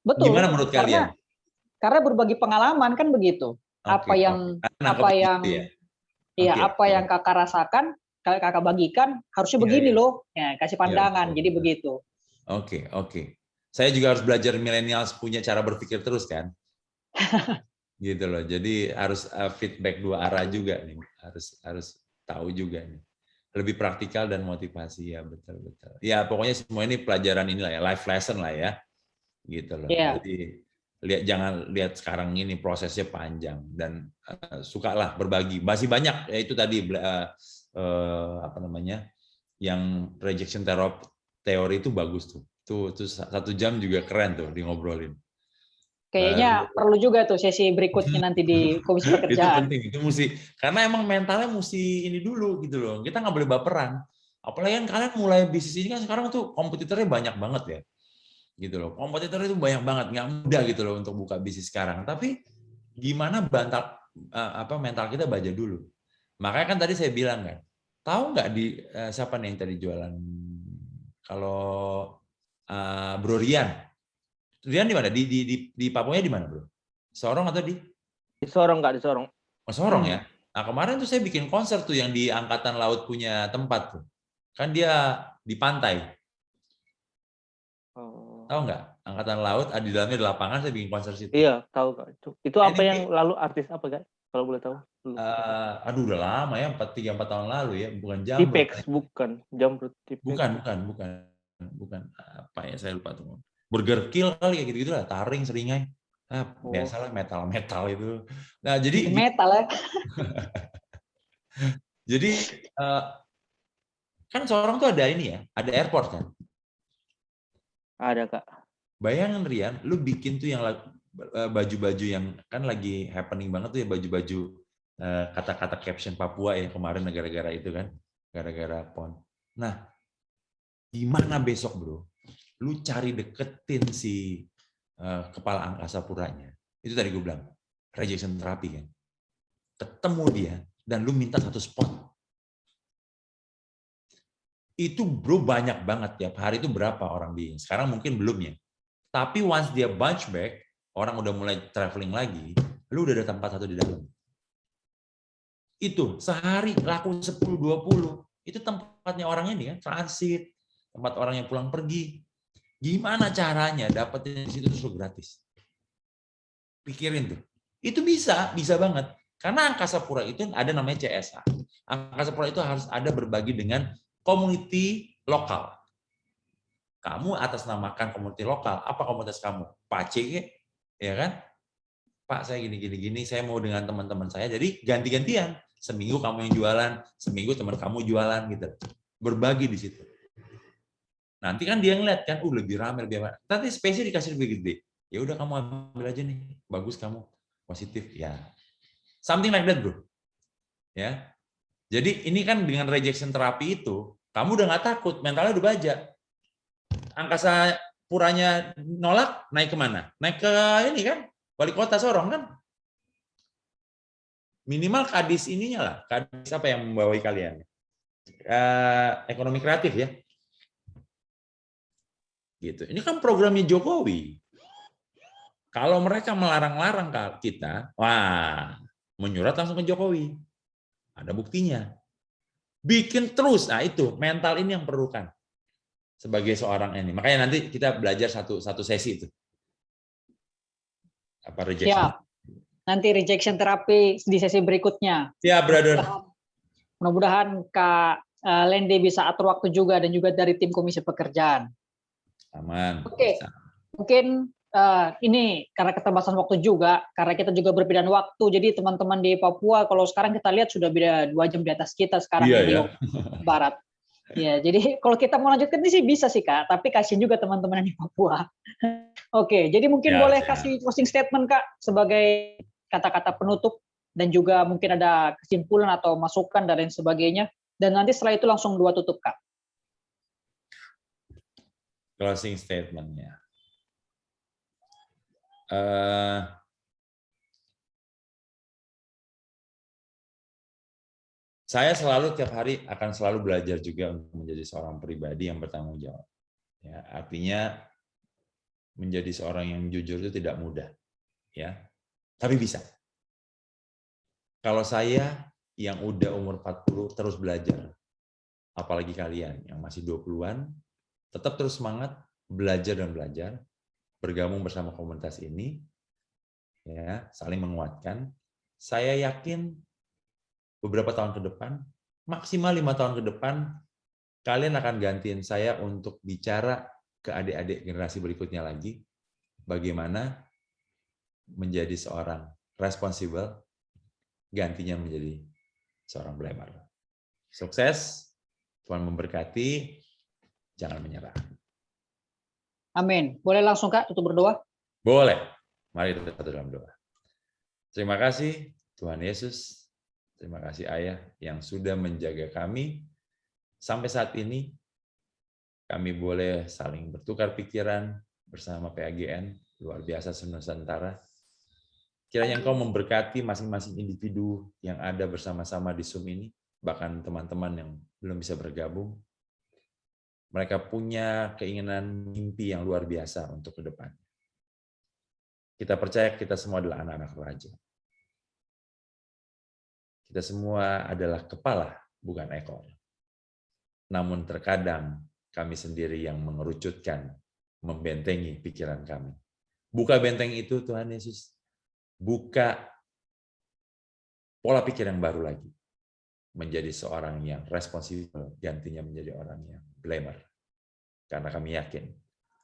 Betul. Gimana menurut kalian? Karena berbagi pengalaman kan begitu. Apa yang kakak rasakan, kakak bagikan harusnya begini loh. Ya, kasih pandangan. Jadi begitu. Oke. Saya juga harus belajar milenial punya cara berpikir terus kan. Gitu loh. Jadi harus feedback dua arah juga nih. Harus tahu juga nih. Lebih praktikal dan motivasi ya, betul. Ya pokoknya semua ini pelajaran inilah ya, life lesson lah ya. Gitu loh. Yeah. Jadi jangan lihat sekarang ini prosesnya panjang, dan sukalah berbagi. Masih banyak ya itu tadi apa namanya, yang rejection teori itu bagus tuh. Tuh 1 jam juga keren tuh di ngobrolin. Kayaknya perlu juga tuh sesi berikutnya nanti di Komisi Itu Pekerjaan. penting, itu mesti, karena emang mentalnya mesti ini dulu gitu loh. Kita nggak boleh baperan. Apalagi kan kalian mulai bisnis ini kan sekarang tuh kompetitornya banyak banget ya. Gitu loh. Kompetitor itu banyak banget, nggak mudah gitu loh untuk buka bisnis sekarang. Tapi gimana mental kita baja dulu. Makanya kan tadi saya bilang kan, tahu nggak siapa nih yang tadi jualan, kalau Bro Rian di mana? Di Papua di mana, Bro? Sorong atau di Sorong, nggak di Sorong. Oh, Sorong ya. Nah, kemarin tuh saya bikin konser tuh yang di Angkatan Laut punya tempat tuh. Kan dia di pantai. Tahu nggak? Angkatan Laut, di dalamnya di lapangan, saya bikin konser situ. Iya, tahu Kak. Itu apa yang lalu artis apa Kak? Kalau boleh tahu. Aduh, udah lama ya, 3-4 tahun lalu ya, bukan jam. Tipex, bukan. Jamrut Tipex. Bukan. Apa ya, saya lupa tuh. Burger Kill kali ya, gitu-gitu lah, taring, seringai. Biasalah metal itu. Nah, jadi metal ya. Jadi kan Sorong tuh ada ini ya, ada airport kan? Ada Kak. Bayangin Rian, lu bikin tuh yang baju-baju yang kan lagi happening banget tuh ya, baju-baju kata-kata caption Papua ya kemarin gara-gara itu kan, gara-gara PON. Nah, gimana besok bro? Lu cari deketin si kepala angkasa puranya. Itu tadi gue bilang, rejection therapy kan. Ketemu dia, dan lu minta 1 spot. Itu bro banyak banget, tiap hari itu berapa orang di, sekarang mungkin belum ya. Tapi once dia bounce back, orang udah mulai traveling lagi, lu udah ada tempat 1 di dalam. Itu sehari laku 10-20. Itu tempatnya orang ini kan, transit, tempat orang yang pulang pergi. Gimana caranya dapetin di situ terus gratis? Pikirin tuh. Itu bisa banget. Karena Angkasa Pura itu ada namanya CSA. Angkasa Pura itu harus ada berbagi dengan community lokal. Kamu atasnamakan community lokal. Apa komunitas kamu? Pak C, ya kan? Pak, saya gini, saya mau dengan teman-teman saya. Jadi ganti-gantian. Seminggu kamu yang jualan, seminggu teman kamu jualan gitu. Berbagi di situ. Nanti kan dia ngeliat kan, lebih ramai, lebih apa. Nanti space-nya dikasih lebih gede. Ya udah kamu ambil aja nih, bagus kamu, positif ya. Something like that, bro. Ya. Jadi ini kan dengan rejection terapi itu, kamu udah nggak takut, mentalnya udah baja. Angkasa Puranya nolak, naik kemana? Naik ke ini kan, wali kota Sorong kan. Minimal kadis ininya lah, kadis apa yang membawai kalian? Ekonomi kreatif ya. Gitu. Ini kan programnya Jokowi. Kalau mereka melarang-larang kita, wah, menyurat langsung ke Jokowi. Ada buktinya. Bikin terus, nah itu mental ini yang perlukan sebagai seorang ini. Makanya nanti kita belajar satu sesi itu. Apa rejection? Ya, nanti rejection terapi di sesi berikutnya. Ya, brother. Mudah-mudahan Kak Lende bisa atur waktu juga dan juga dari tim Komisi Pekerjaan. Aman. Oke, mungkin ini karena keterbatasan waktu juga, karena kita juga berbeda waktu, jadi teman-teman di Papua kalau sekarang kita lihat sudah beda 2 jam di atas kita sekarang di Barat. Ya, jadi kalau kita mau lanjutkan ini sih bisa sih Kak, tapi kasihin juga teman-teman di Papua. Oke, jadi mungkin boleh kasih closing statement Kak sebagai kata-kata penutup dan juga mungkin ada kesimpulan atau masukan dan lain sebagainya. Dan nanti setelah itu langsung 2 tutup Kak. Closing statement-nya. Saya selalu tiap hari akan selalu belajar juga untuk menjadi seorang pribadi yang bertanggung jawab. Ya, artinya menjadi seorang yang jujur itu tidak mudah, ya, tapi bisa. Kalau saya yang udah umur 40 terus belajar, apalagi kalian yang masih 20-an, tetap terus semangat belajar dan belajar, bergabung bersama komunitas ini, ya, saling menguatkan. Saya yakin beberapa tahun ke depan, maksimal 5 tahun ke depan, kalian akan gantiin saya untuk bicara ke adik-adik generasi berikutnya lagi, bagaimana menjadi seorang responsible, gantinya menjadi seorang blamer. Sukses, Tuhan memberkati, jangan menyerah. Amin. Boleh langsung Kak tutup berdoa? Boleh. Mari kita dalam doa. Terima kasih Tuhan Yesus. Terima kasih Ayah yang sudah menjaga kami sampai saat ini. Kami boleh saling bertukar pikiran bersama PAGN, luar biasa Nusantara. Kiranya Engkau memberkati masing-masing individu yang ada bersama-sama di Zoom ini, bahkan teman-teman yang belum bisa bergabung. Mereka punya keinginan mimpi yang luar biasa untuk ke depan. Kita percaya kita semua adalah anak-anak raja. Kita semua adalah kepala, bukan ekor. Namun terkadang kami sendiri yang mengerucutkan, membentengi pikiran kami. Buka benteng itu Tuhan Yesus. Buka pola pikir yang baru lagi. Menjadi seorang yang responsibel, gantinya menjadi orang yang blamer. Karena kami yakin,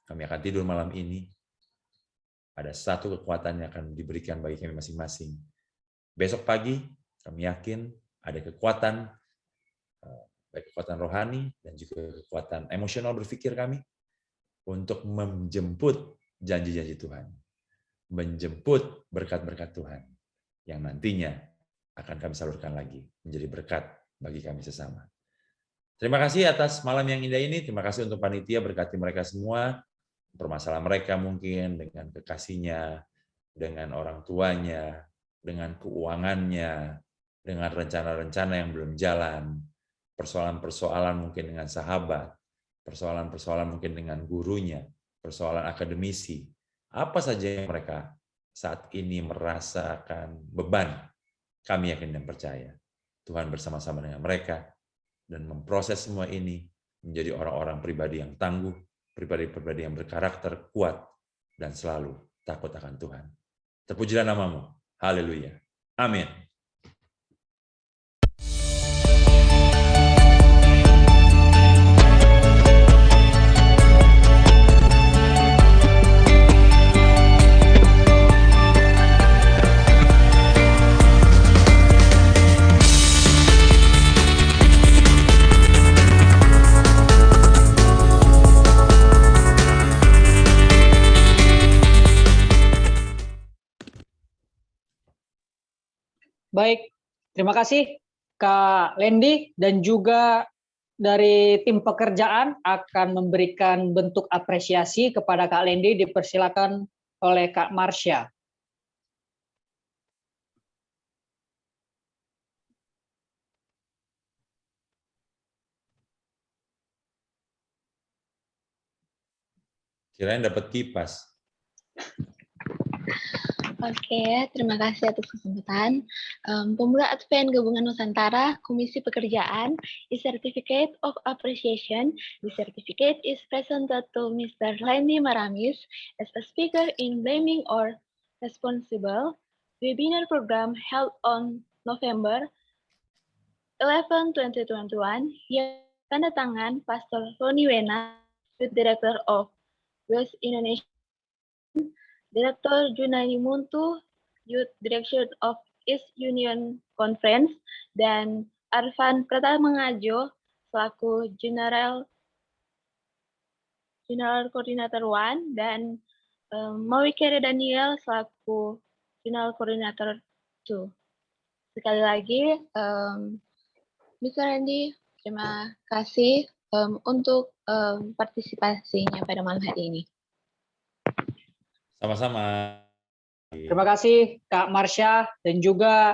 kami akan tidur malam ini, ada satu kekuatan yang akan diberikan bagi kami masing-masing. Besok pagi, kami yakin ada kekuatan, baik kekuatan rohani dan juga kekuatan emosional berpikir kami untuk menjemput janji-janji Tuhan. Menjemput berkat-berkat Tuhan yang nantinya akan kami salurkan lagi menjadi berkat bagi kami sesama. Terima kasih atas malam yang indah ini. Terima kasih untuk panitia, berkati mereka semua. Permasalahan mereka mungkin dengan kekasihnya, dengan orang tuanya, dengan keuangannya, dengan rencana-rencana yang belum jalan, persoalan-persoalan mungkin dengan sahabat, persoalan-persoalan mungkin dengan gurunya, persoalan akademisi, apa saja yang mereka saat ini merasakan beban, kami yakin dan percaya Tuhan bersama-sama dengan mereka dan memproses semua ini menjadi orang-orang pribadi yang tangguh, pribadi-pribadi yang berkarakter kuat dan selalu takut akan Tuhan. Terpujilah namamu. Haleluya. Amin. Baik, terima kasih Kak Lendi dan juga dari tim pekerjaan akan memberikan bentuk apresiasi kepada Kak Lendi, dipersilakan oleh Kak Marsha. Kirain dapat kipas. Oke, terima kasih atas kesempatan. Pemuda Advent Gabungan Nusantara, Komisi Pekerjaan, the Certificate of Appreciation. The certificate is presented to Mr. Lendi Maramis as a speaker in Blaming or Responsible webinar program held on November 11, 2021 yang tanda tangan Pastor Roni Wena, Youth Director of West Indonesia, Direktur Junani Muntu, Youth Direction of East Union Conference, dan Arfan Pratamangajo selaku General Coordinator 1 dan Maui Kere Daniel selaku General Coordinator 2. Sekali lagi, Mr. Randy, terima kasih untuk partisipasinya pada malam hari ini. Sama-sama. Terima kasih Kak Marsha dan juga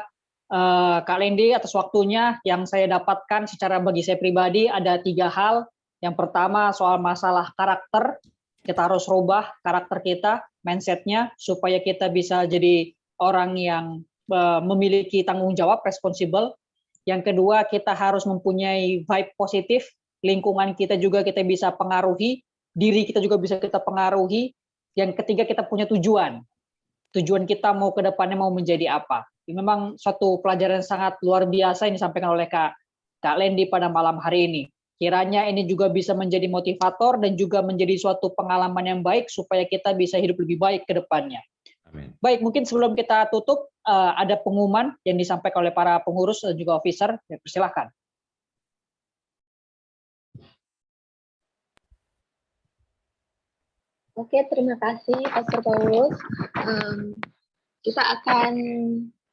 Kak Lendi atas waktunya. Yang saya dapatkan secara bagi saya pribadi ada 3 hal. Yang pertama soal masalah karakter. Kita harus rubah karakter kita, mindset-nya, supaya kita bisa jadi orang yang memiliki tanggung jawab, responsible. Yang kedua, kita harus mempunyai vibe positif. Lingkungan kita juga kita bisa pengaruhi. Diri kita juga bisa kita pengaruhi. Yang ketiga, kita punya tujuan. Tujuan kita mau ke depannya mau menjadi apa. Ini memang suatu pelajaran yang sangat luar biasa yang disampaikan oleh Kak Lendi pada malam hari ini. Kiranya ini juga bisa menjadi motivator dan juga menjadi suatu pengalaman yang baik supaya kita bisa hidup lebih baik ke depannya. Amin. Baik, mungkin sebelum kita tutup, ada pengumuman yang disampaikan oleh para pengurus dan juga officer. Ya, persilahkan. Oke, terima kasih Pastor Paulus.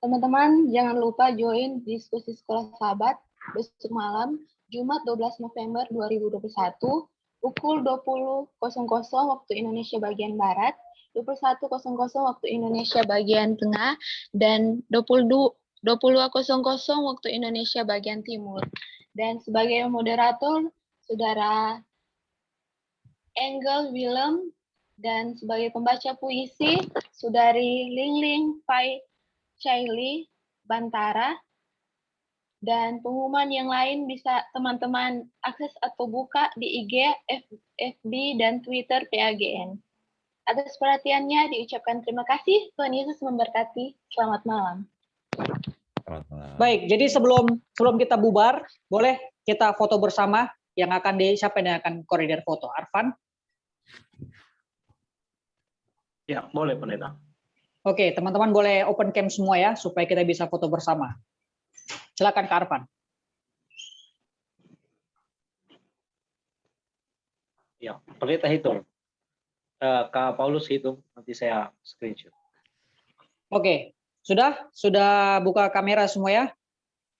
Teman-teman jangan lupa join diskusi sekolah sahabat besok malam, Jumat 12 November 2021, pukul 20.00 waktu Indonesia bagian Barat, 21.00 waktu Indonesia bagian Tengah, dan 20.00 waktu Indonesia bagian Timur. Dan sebagai moderator, Saudara Engel Willem, dan sebagai pembaca puisi, Saudari Lingling Pai Chaili Bantara, dan pengumuman yang lain bisa teman-teman akses atau buka di IG, FB, dan Twitter PAGN. Atas perhatiannya diucapkan terima kasih. Tuhan Yesus memberkati. Selamat malam. Selamat malam. Baik, jadi sebelum kita bubar, boleh kita foto bersama yang siapa yang akan koordinir foto? Arfan? Ya, boleh Pendeta. Oke, teman-teman boleh open cam semua ya, supaya kita bisa foto bersama. Silakan Kak Arfan. Ya, Pendeta hitung. Kak Paulus hitung, nanti saya screenshot. Oke, sudah buka kamera semua ya?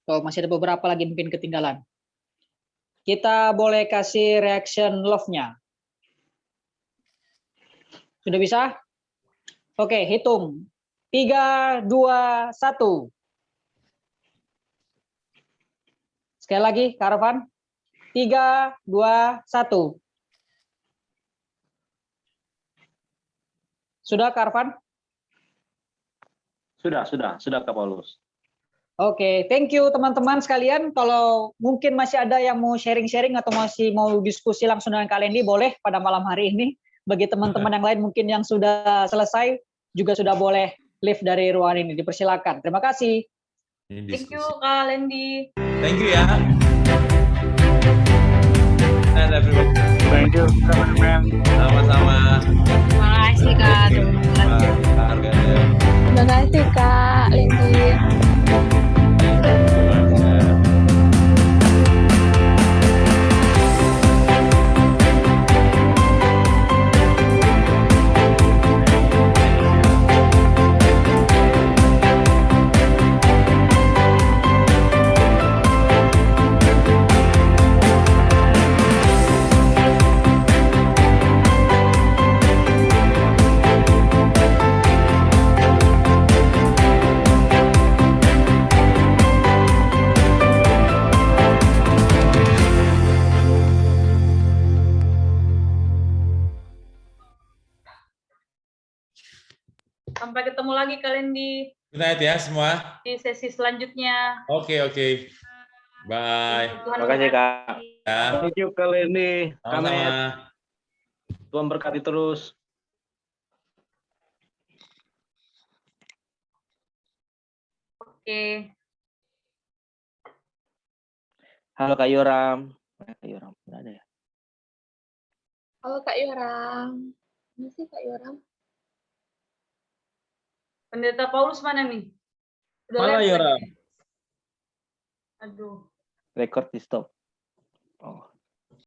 Tuh, masih ada beberapa lagi mungkin ketinggalan. Kita boleh kasih reaction love-nya. Sudah bisa? Oke, hitung. 3, 2, 1. Sekali lagi, Kak Arfan. 3, 2, 1. Sudah, Kak Arfan? Sudah Kak Paulus. Oke, thank you teman-teman sekalian. Kalau mungkin masih ada yang mau sharing-sharing atau masih mau diskusi langsung dengan kalian ini, boleh pada malam hari ini. Bagi teman-teman yang lain mungkin yang sudah selesai, juga sudah boleh leave dari ruangan ini. Dipersilakan. Terima kasih. Thank you Kak Lendi. Thank you ya. And everybody. Thank you, teman-teman. Sama-sama. Terima kasih Kak. Harganya. Terima kasih Kak Lendi. Sampai ketemu lagi Kak Lendi Good night ya semua. di sesi selanjutnya. Oke. Bye. Tuhan Terima kasih, Kak. memberkati. Ya. Thank you Kak Lendi. Sama-sama. Tuhan berkati terus. Oke. Halo Kak Yoram. Kak Yoram, nggak ada ya? Halo Kak Yoram. Mana sih Kak Yoram? Pendeta Paulus mana nih? Udah Mana live Yoram? tadi? Aduh. Record di stop.